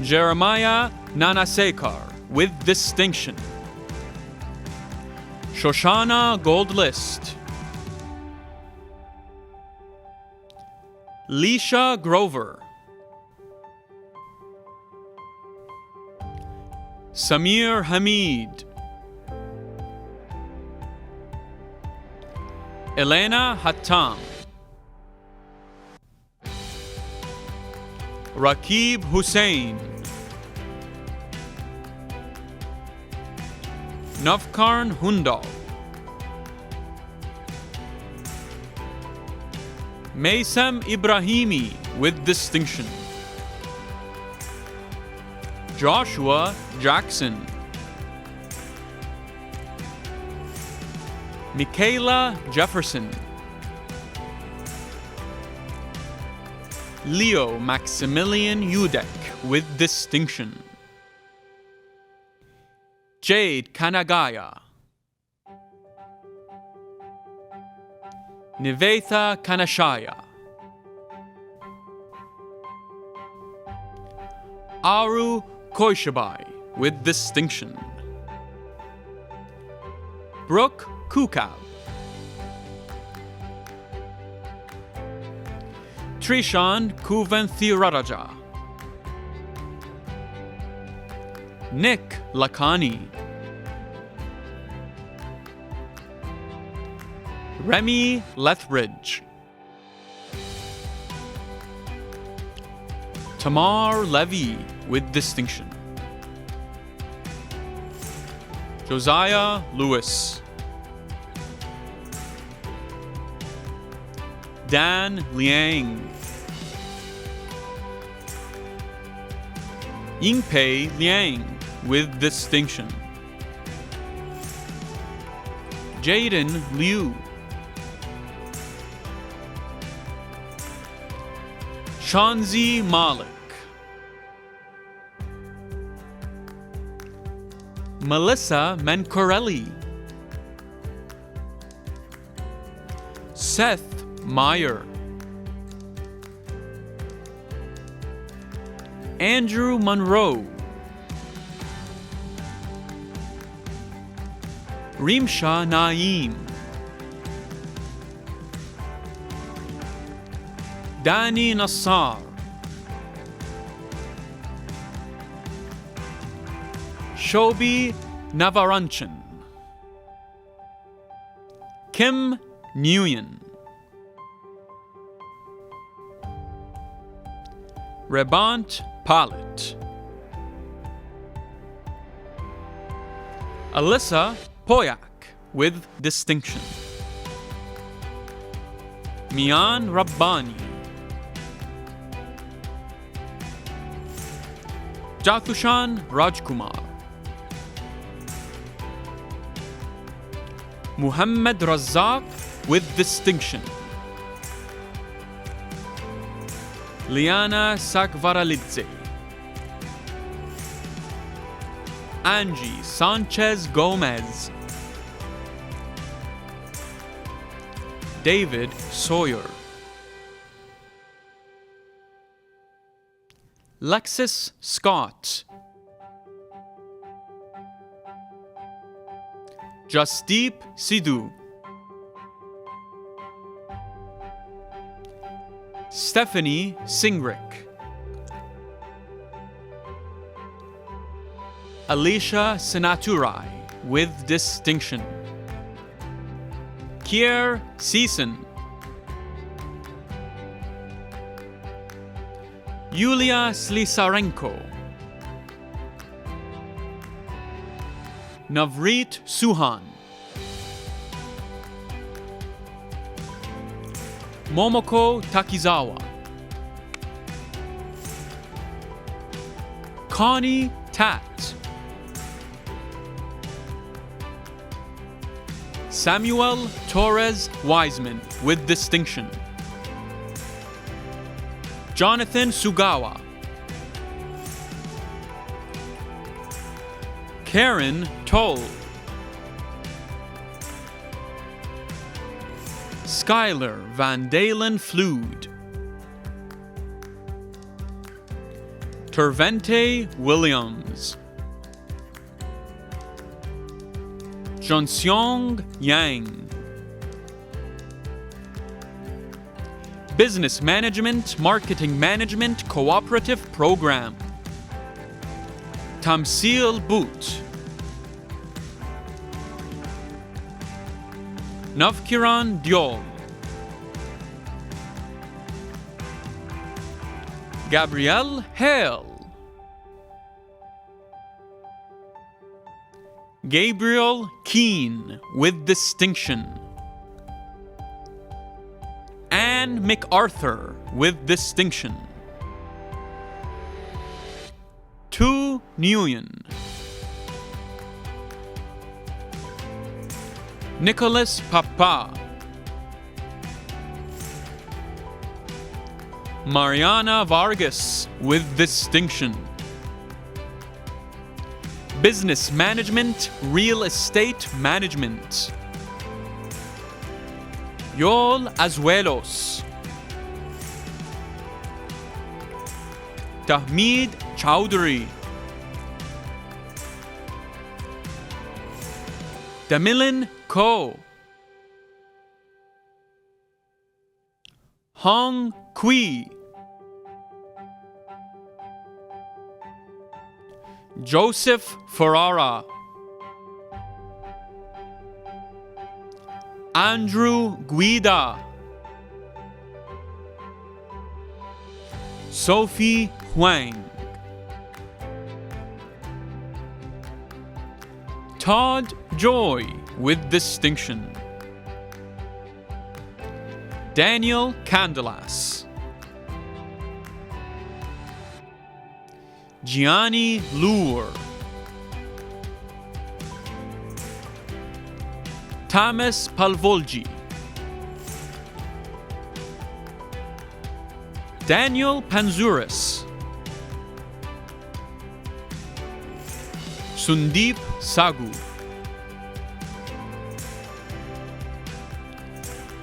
Jeremiah Nanasekar with distinction. Shoshana Goldlist. Leisha Grover. Samir Hamid. Elena Hattam. Rakib Hussain. Navkarn Hundal. Maysam Ibrahimi with distinction. Joshua Jackson. Michaela Jefferson. Leo Maximilian Udek with distinction. Jade Kanagaya. Nivetha Kanashaya. Aru Koishabai with distinction. Brooke Kukab. Trishan Kuventhiraraja. Nick Lakani. Remy Lethbridge. Tamar Levy with distinction. Josiah Lewis. Dan Liang. Yingpei Liang with distinction. Jaden Liu. Shanzi Malik. Melissa Mencorelli. Seth Meyer. Andrew Monroe. Rimsha Naeem. Dani Nassar. Shobi Navaranchan. Kim Nguyen. Rebant Palit. Alyssa Poyak with distinction. Mian Rabbani. Jathushan Rajkumar. Muhammad Razak with distinction. Liana Sakvaralidze. Angie Sanchez Gomez. David Sawyer. Lexis Scott. Jasdeep Sidhu. Stephanie Singrick. Alicia Sinaturai with distinction. Kier Season. Yulia Slisarenko. Navreet Suhan. Momoko Takizawa. Connie Tat. Samuel Torres Wiseman with distinction. Jonathan Sugawa. Karen Toll. Skylar Van Dalen Flood. Tervente Williams. Jonseong Yang. Business Management, Marketing Management Cooperative Program. Tamsil Boot. Navkiran Diol. Gabrielle Hale. Gabriel Keane with distinction. Anne MacArthur with distinction. Tu Nguyen. Nicholas Papa. Mariana Vargas with distinction. Business Management, Real Estate Management. Yol Azuelos. Tahmid Chowdhury. Damilin Ko. Hong Kui. Joseph Ferrara. Andrew Guida. Sophie Huang. Todd Joy with distinction. Daniel Candelas. Gianni Lure. Thomas Palvolgi. Daniel Panzuris. Sundeep Sagu.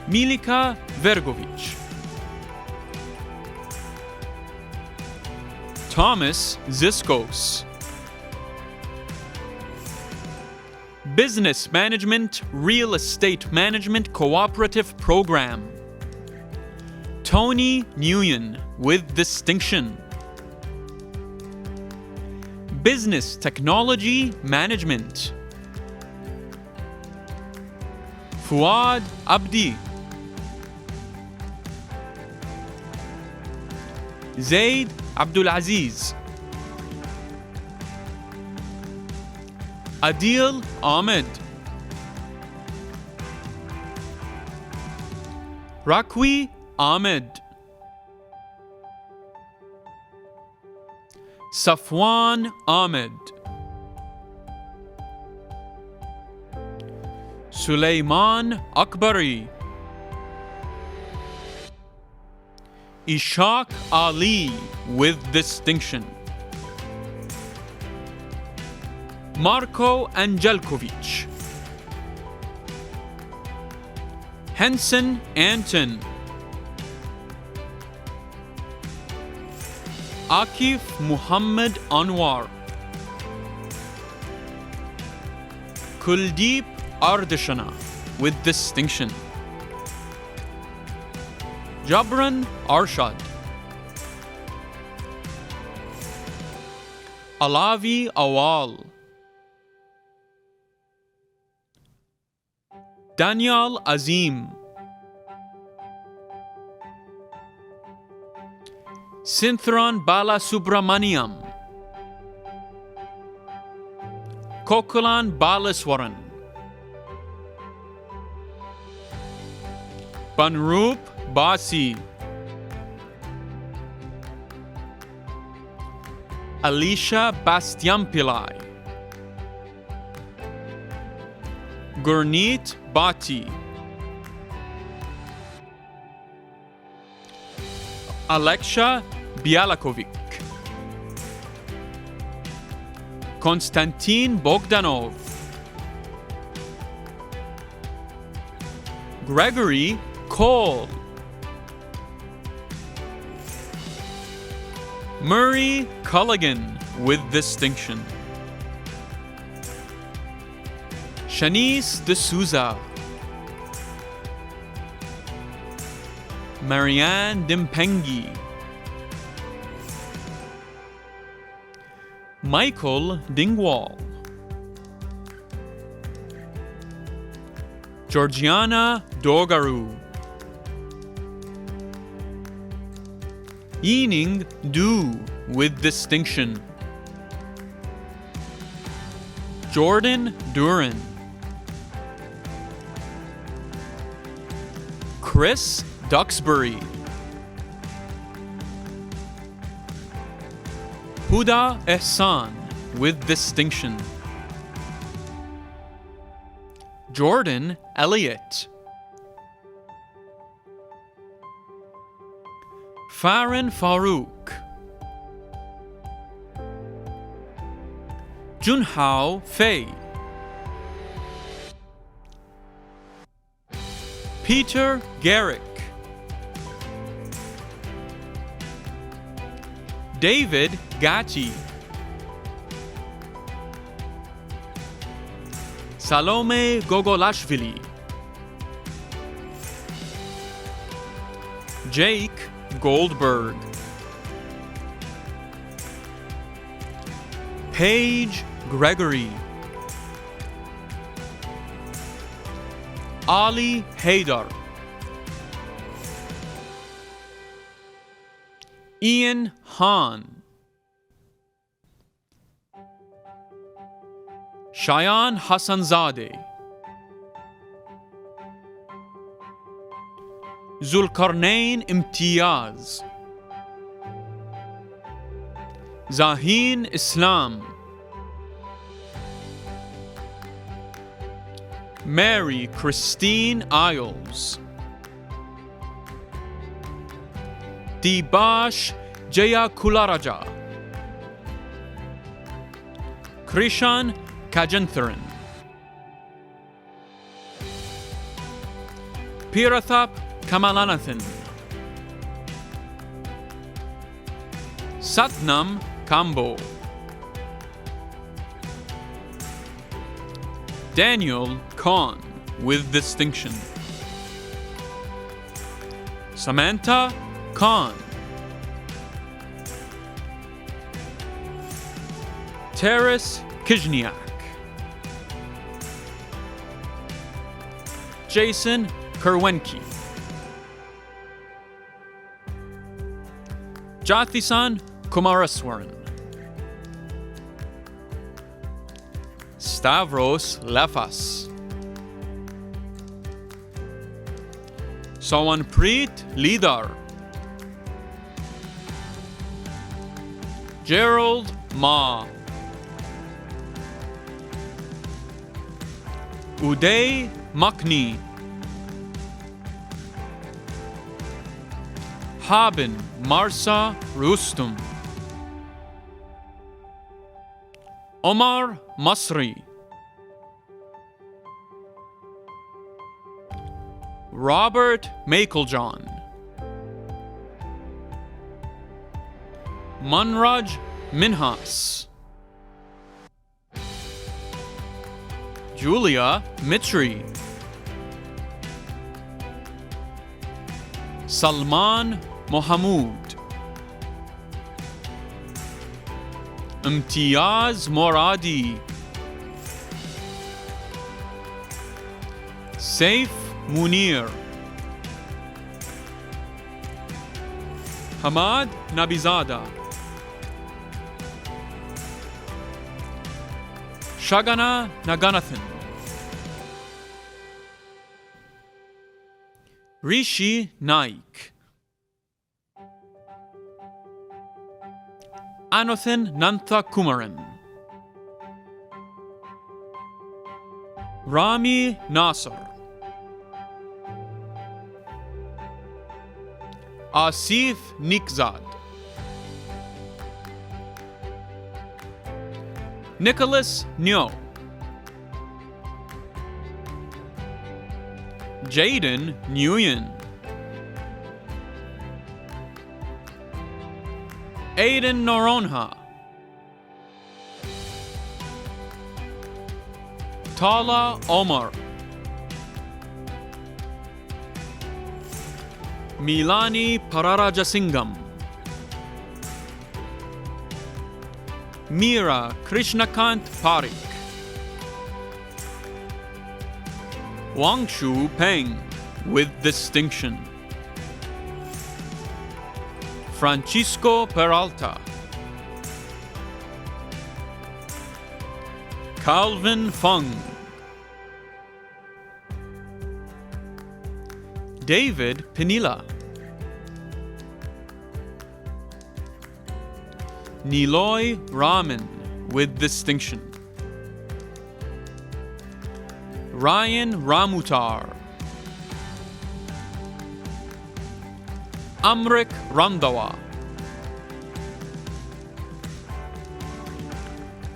Milika Vergovic. Thomas Ziskos. Business Management, Real Estate Management Cooperative Program. Tony Nguyen with distinction. Business Technology Management. Fuad Abdi. Zaid Abdulaziz. Adil Ahmed. Rakwi Ahmed. Safwan Ahmed. Sulaiman Akbari. Ishaq Ali with distinction. Marko Angelkovic. Henson Anton. Akif Muhammad Anwar. Kuldeep Ardeshana with distinction. Jabran Arshad. Alavi Awal. Daniel Azim. Synthron Bala Subramaniam. Kokulan Balaswaran. Banrup Basi. Alicia Bastiampillai. Gurneet Bhatti. Aleksha Bialakovic. Konstantin Bogdanov. Gregory Cole. Murray Culligan with distinction. Shanice D'Souza. Marianne Dimpengi. Michael Dingwall. Georgiana Dogaru. Yining Du with distinction. Jordan Duran, Chris Duxbury, Huda Ehsan with distinction, Jordan Elliott, Farhan Farouk, Junhao Fei, Peter Garrick, David Gatti, Salome Gogolashvili, Jake Goldberg, Paige Gregory, Ali Haydar, Ian Hahn, Shayan Hassanzadeh, Zulkarnain Imtiyaz, Zahin Islam, Mary Christine Isles, Dibash Jayakularaja, Krishan Kajantharan, Pirathap Kamalanathan, Satnam Kambo, Daniel Khan with distinction, Samantha Khan, Taras Kizniak, Jason Kerwenke, Jathisan Kumaraswaran, Stavros Lefas, Sawanpreet Lidar, Gerald Ma, Uday Makni, Haben Marsa Rustum, Omar Masri, Robert Makeljohn, Manraj Minhas, Julia Mitri, Salman Mohamud, Imtiyaz Moradi, Saif Munir, Hamad Nabizada, Shagana Naganathan, Rishi Naik, Anothan Nantha Kumaran, Rami Nasser, Asif Nikzad, Nicholas Nyo, Jaden Nguyen, Aiden Noronha, Tala Omar, Milani Pararajasingam, Meera Krishnakant Parikh, Wangshu Peng with distinction, Francisco Peralta, Calvin Fung. David Pinilla. Niloy Raman with distinction. Ryan Ramutar. Amrik Randawa.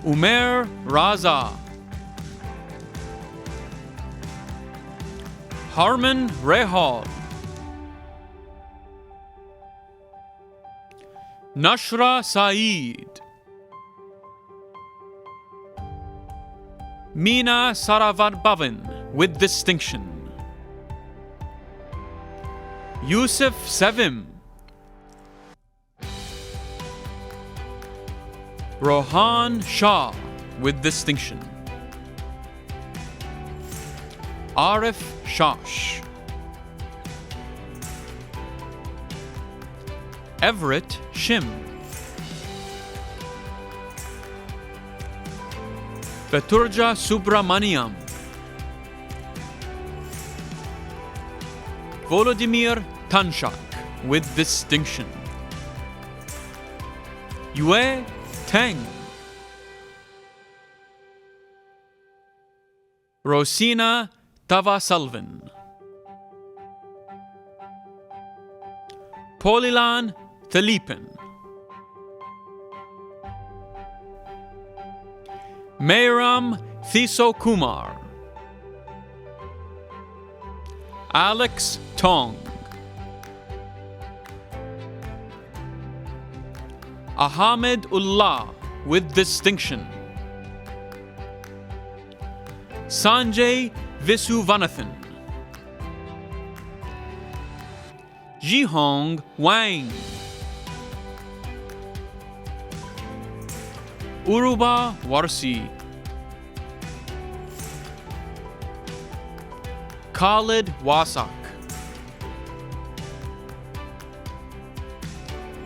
Umer Raza. Harman Rehal. Nashra Saeed. Meena Saravarbavan with distinction. Yusuf Sevim. Rohan Shah with distinction. Arif Shash. Everett Shim. Peturja Subramaniam. Volodymyr Tanshak with distinction. Yue Teng. Rosina Tavasalvin. Polilan Talipin. Mayram Thiso Kumar. Alex Tong. Ahmed Ullah with distinction. Sanjay Visuvanathan. Jihong Wang. Uruba Warsi. Khalid Wasak.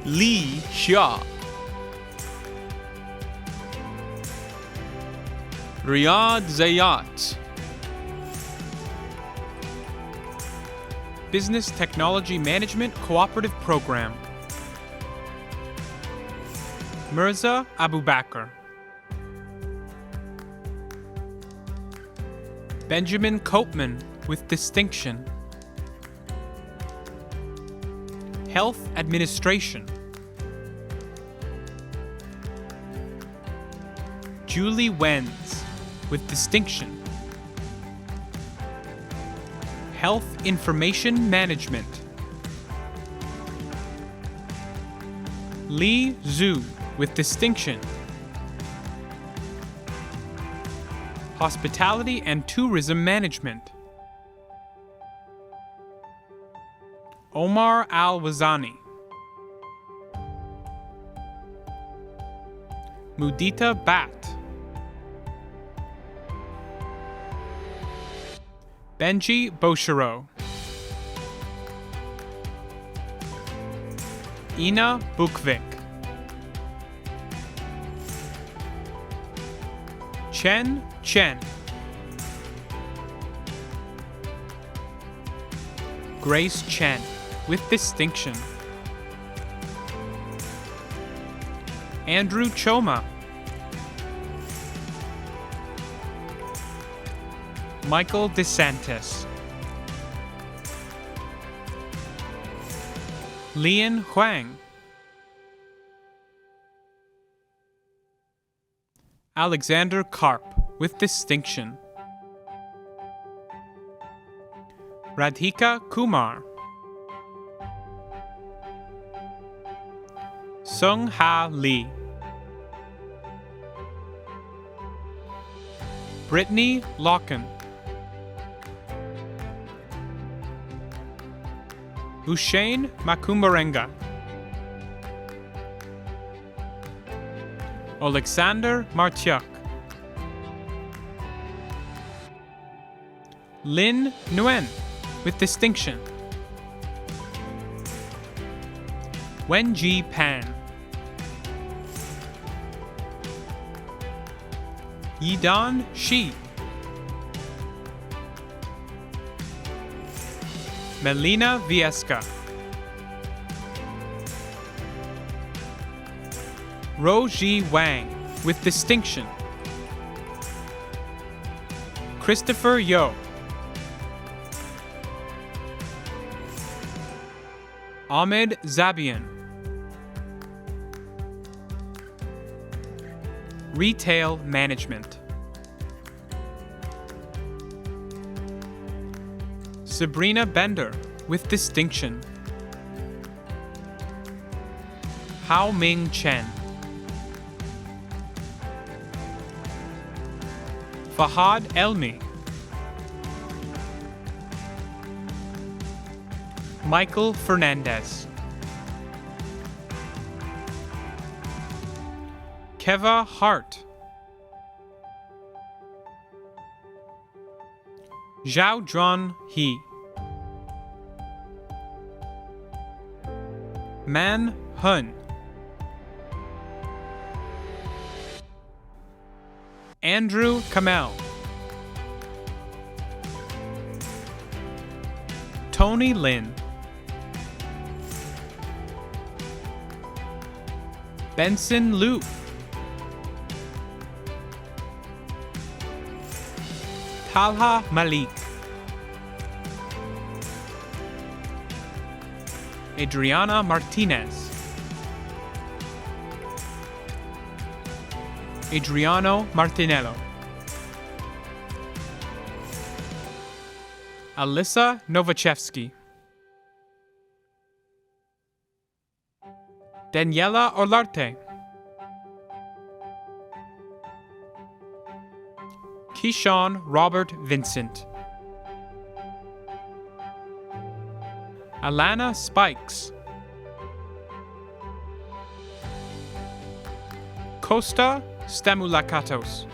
Lee Xia. Riyad Zayat. Business Technology Management Cooperative Program. Mirza Abubakar. Benjamin Copeman with distinction. Health Administration. Julie Wenz with distinction. Health Information Management. Li Zhu with distinction. Hospitality and Tourism Management. Omar Al-Wazani. Mudita Bat. Benji Boshero. Ina Bukvik. Chen Chen. Grace Chen with distinction. Andrew Choma. Michael DeSantis. Lian Huang. Alexander Karp with distinction. Radhika Kumar. Sung Ha Lee. Brittany Locken. Hussein Makumbarenga. Alexander Martyuk. Lin Nguyen with distinction. Wenji Pan. Yidan Shi, Melina Viesca, Roji Wang with distinction, Christopher Yo, Ahmed Zabian, Retail Management, Sabrina Bender with distinction, Hao Ming Chen, Fahad Elmi, Michael Fernandez, Keva Hart, Zhao Dron He, Man Hun, Andrew Kamel, Tony Lin, Benson Liu, Talha Malik, Adriana Martinez, Adriano Martinello, Alyssa Novachevsky, Daniela Olarte, Keyshawn Robert Vincent, Alana Spikes, Costa Stamulakatos,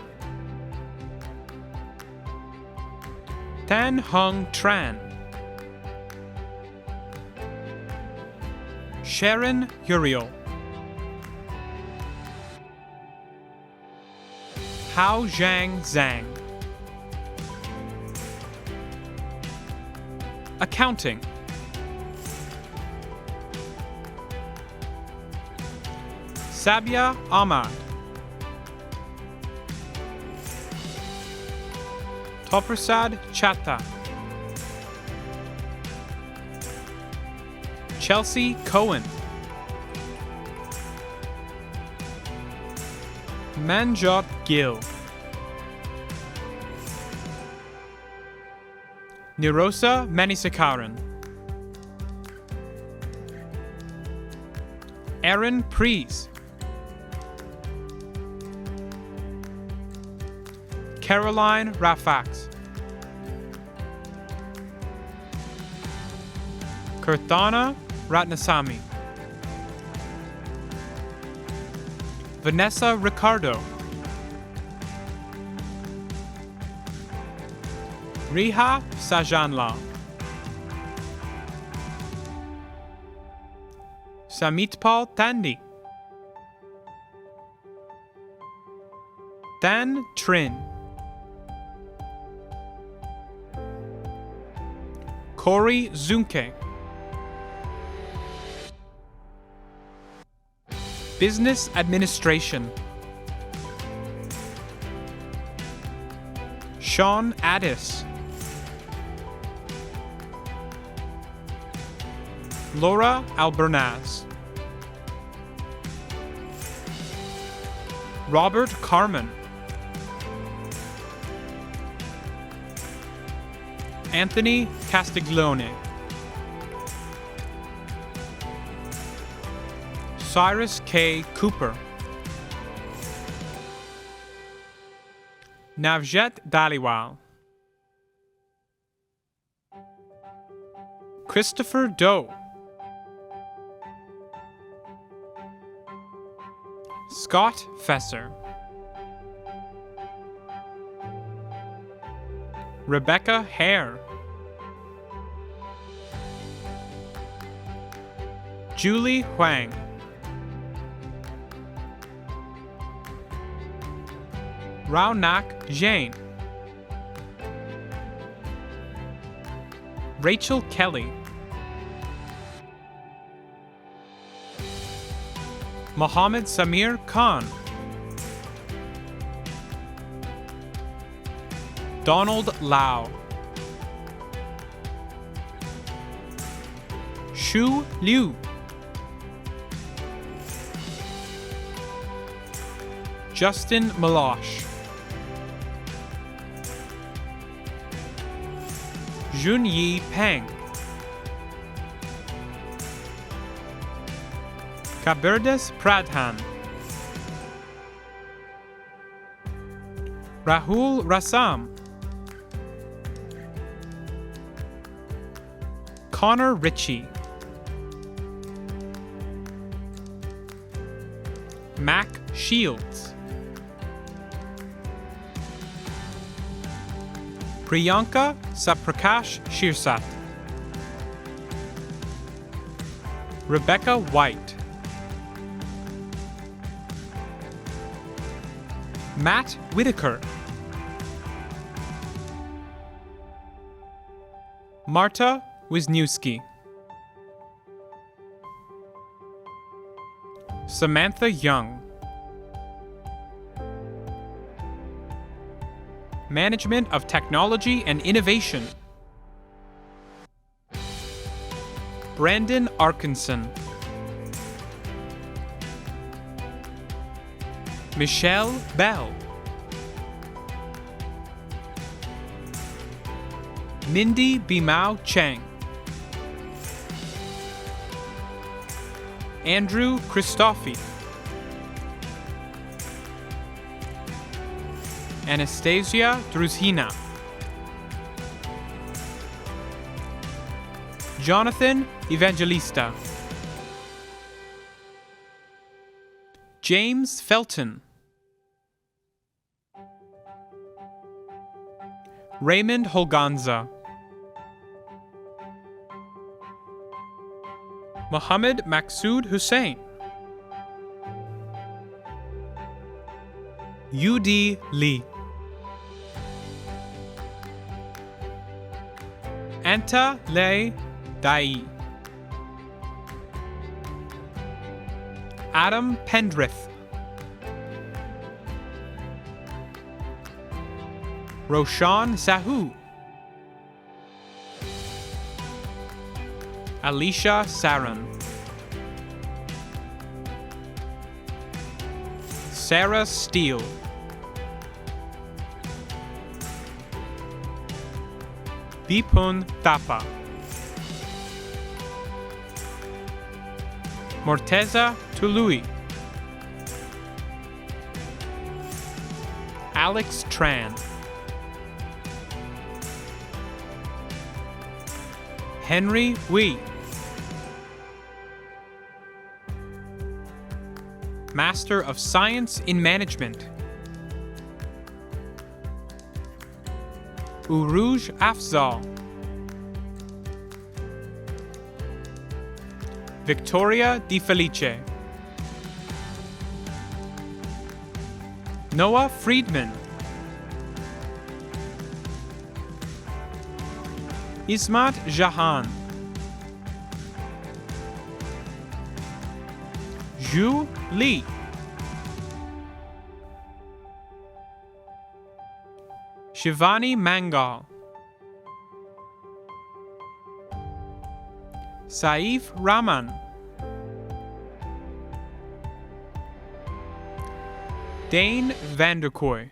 Tan Hung Tran, Sharon Uriel, Hao Zhang Zhang, Accounting, Sabia Ahmad, Toprasad Chatta, Chelsea Cohen, Manjot Gill, Nirosa Manisakaran, Aaron Prees, Caroline Rafax, Kirthana Ratnasamy, Vanessa Ricardo, Riha Sajanla, Samitpal Tandi, Dan Trin, Corey Zunke, Business Administration, Sean Addis, Laura Albernaz, Robert Carmen, Anthony Castiglione, Cyrus K. Cooper, Navjet Daliwal, Christopher Doe, Scott Fesser, Rebecca Hare, Julie Huang, Raunak Jane. Rachel Kelly. Mohammed Samir Khan. Donald Lau. Shu Liu. Justin Malosh. Junyi Peng. Kabirdas Pradhan. Rahul Rassam. Connor Ritchie. Mac Shields. Priyanka Saprakash Shirsat. Rebecca White. Matt Whitaker. Marta Wisniewski. Samantha Young. Management of Technology and Innovation. Brandon Arkinson. Michelle Bell. Mindy Bimao Chang. Andrew Christofi. Anastasia Druzhina. Jonathan Evangelista. James Felton. Raymond Holganza. Mohammed Maksud Hussein. UD Lee. Anta Le Dai. Adam Pendrith. Roshan Sahu. Alicia Saran. Sarah Steele. Bipun Tapa. Morteza Tului. Alex Tran. Henry Wee. Master of Science in Management. Uruj Afzal. Victoria Di Felice. Noah Friedman. Ismat Jahan. Zhu Li. Shivani Mangal. Saif Rahman. Dane Vanderkoy.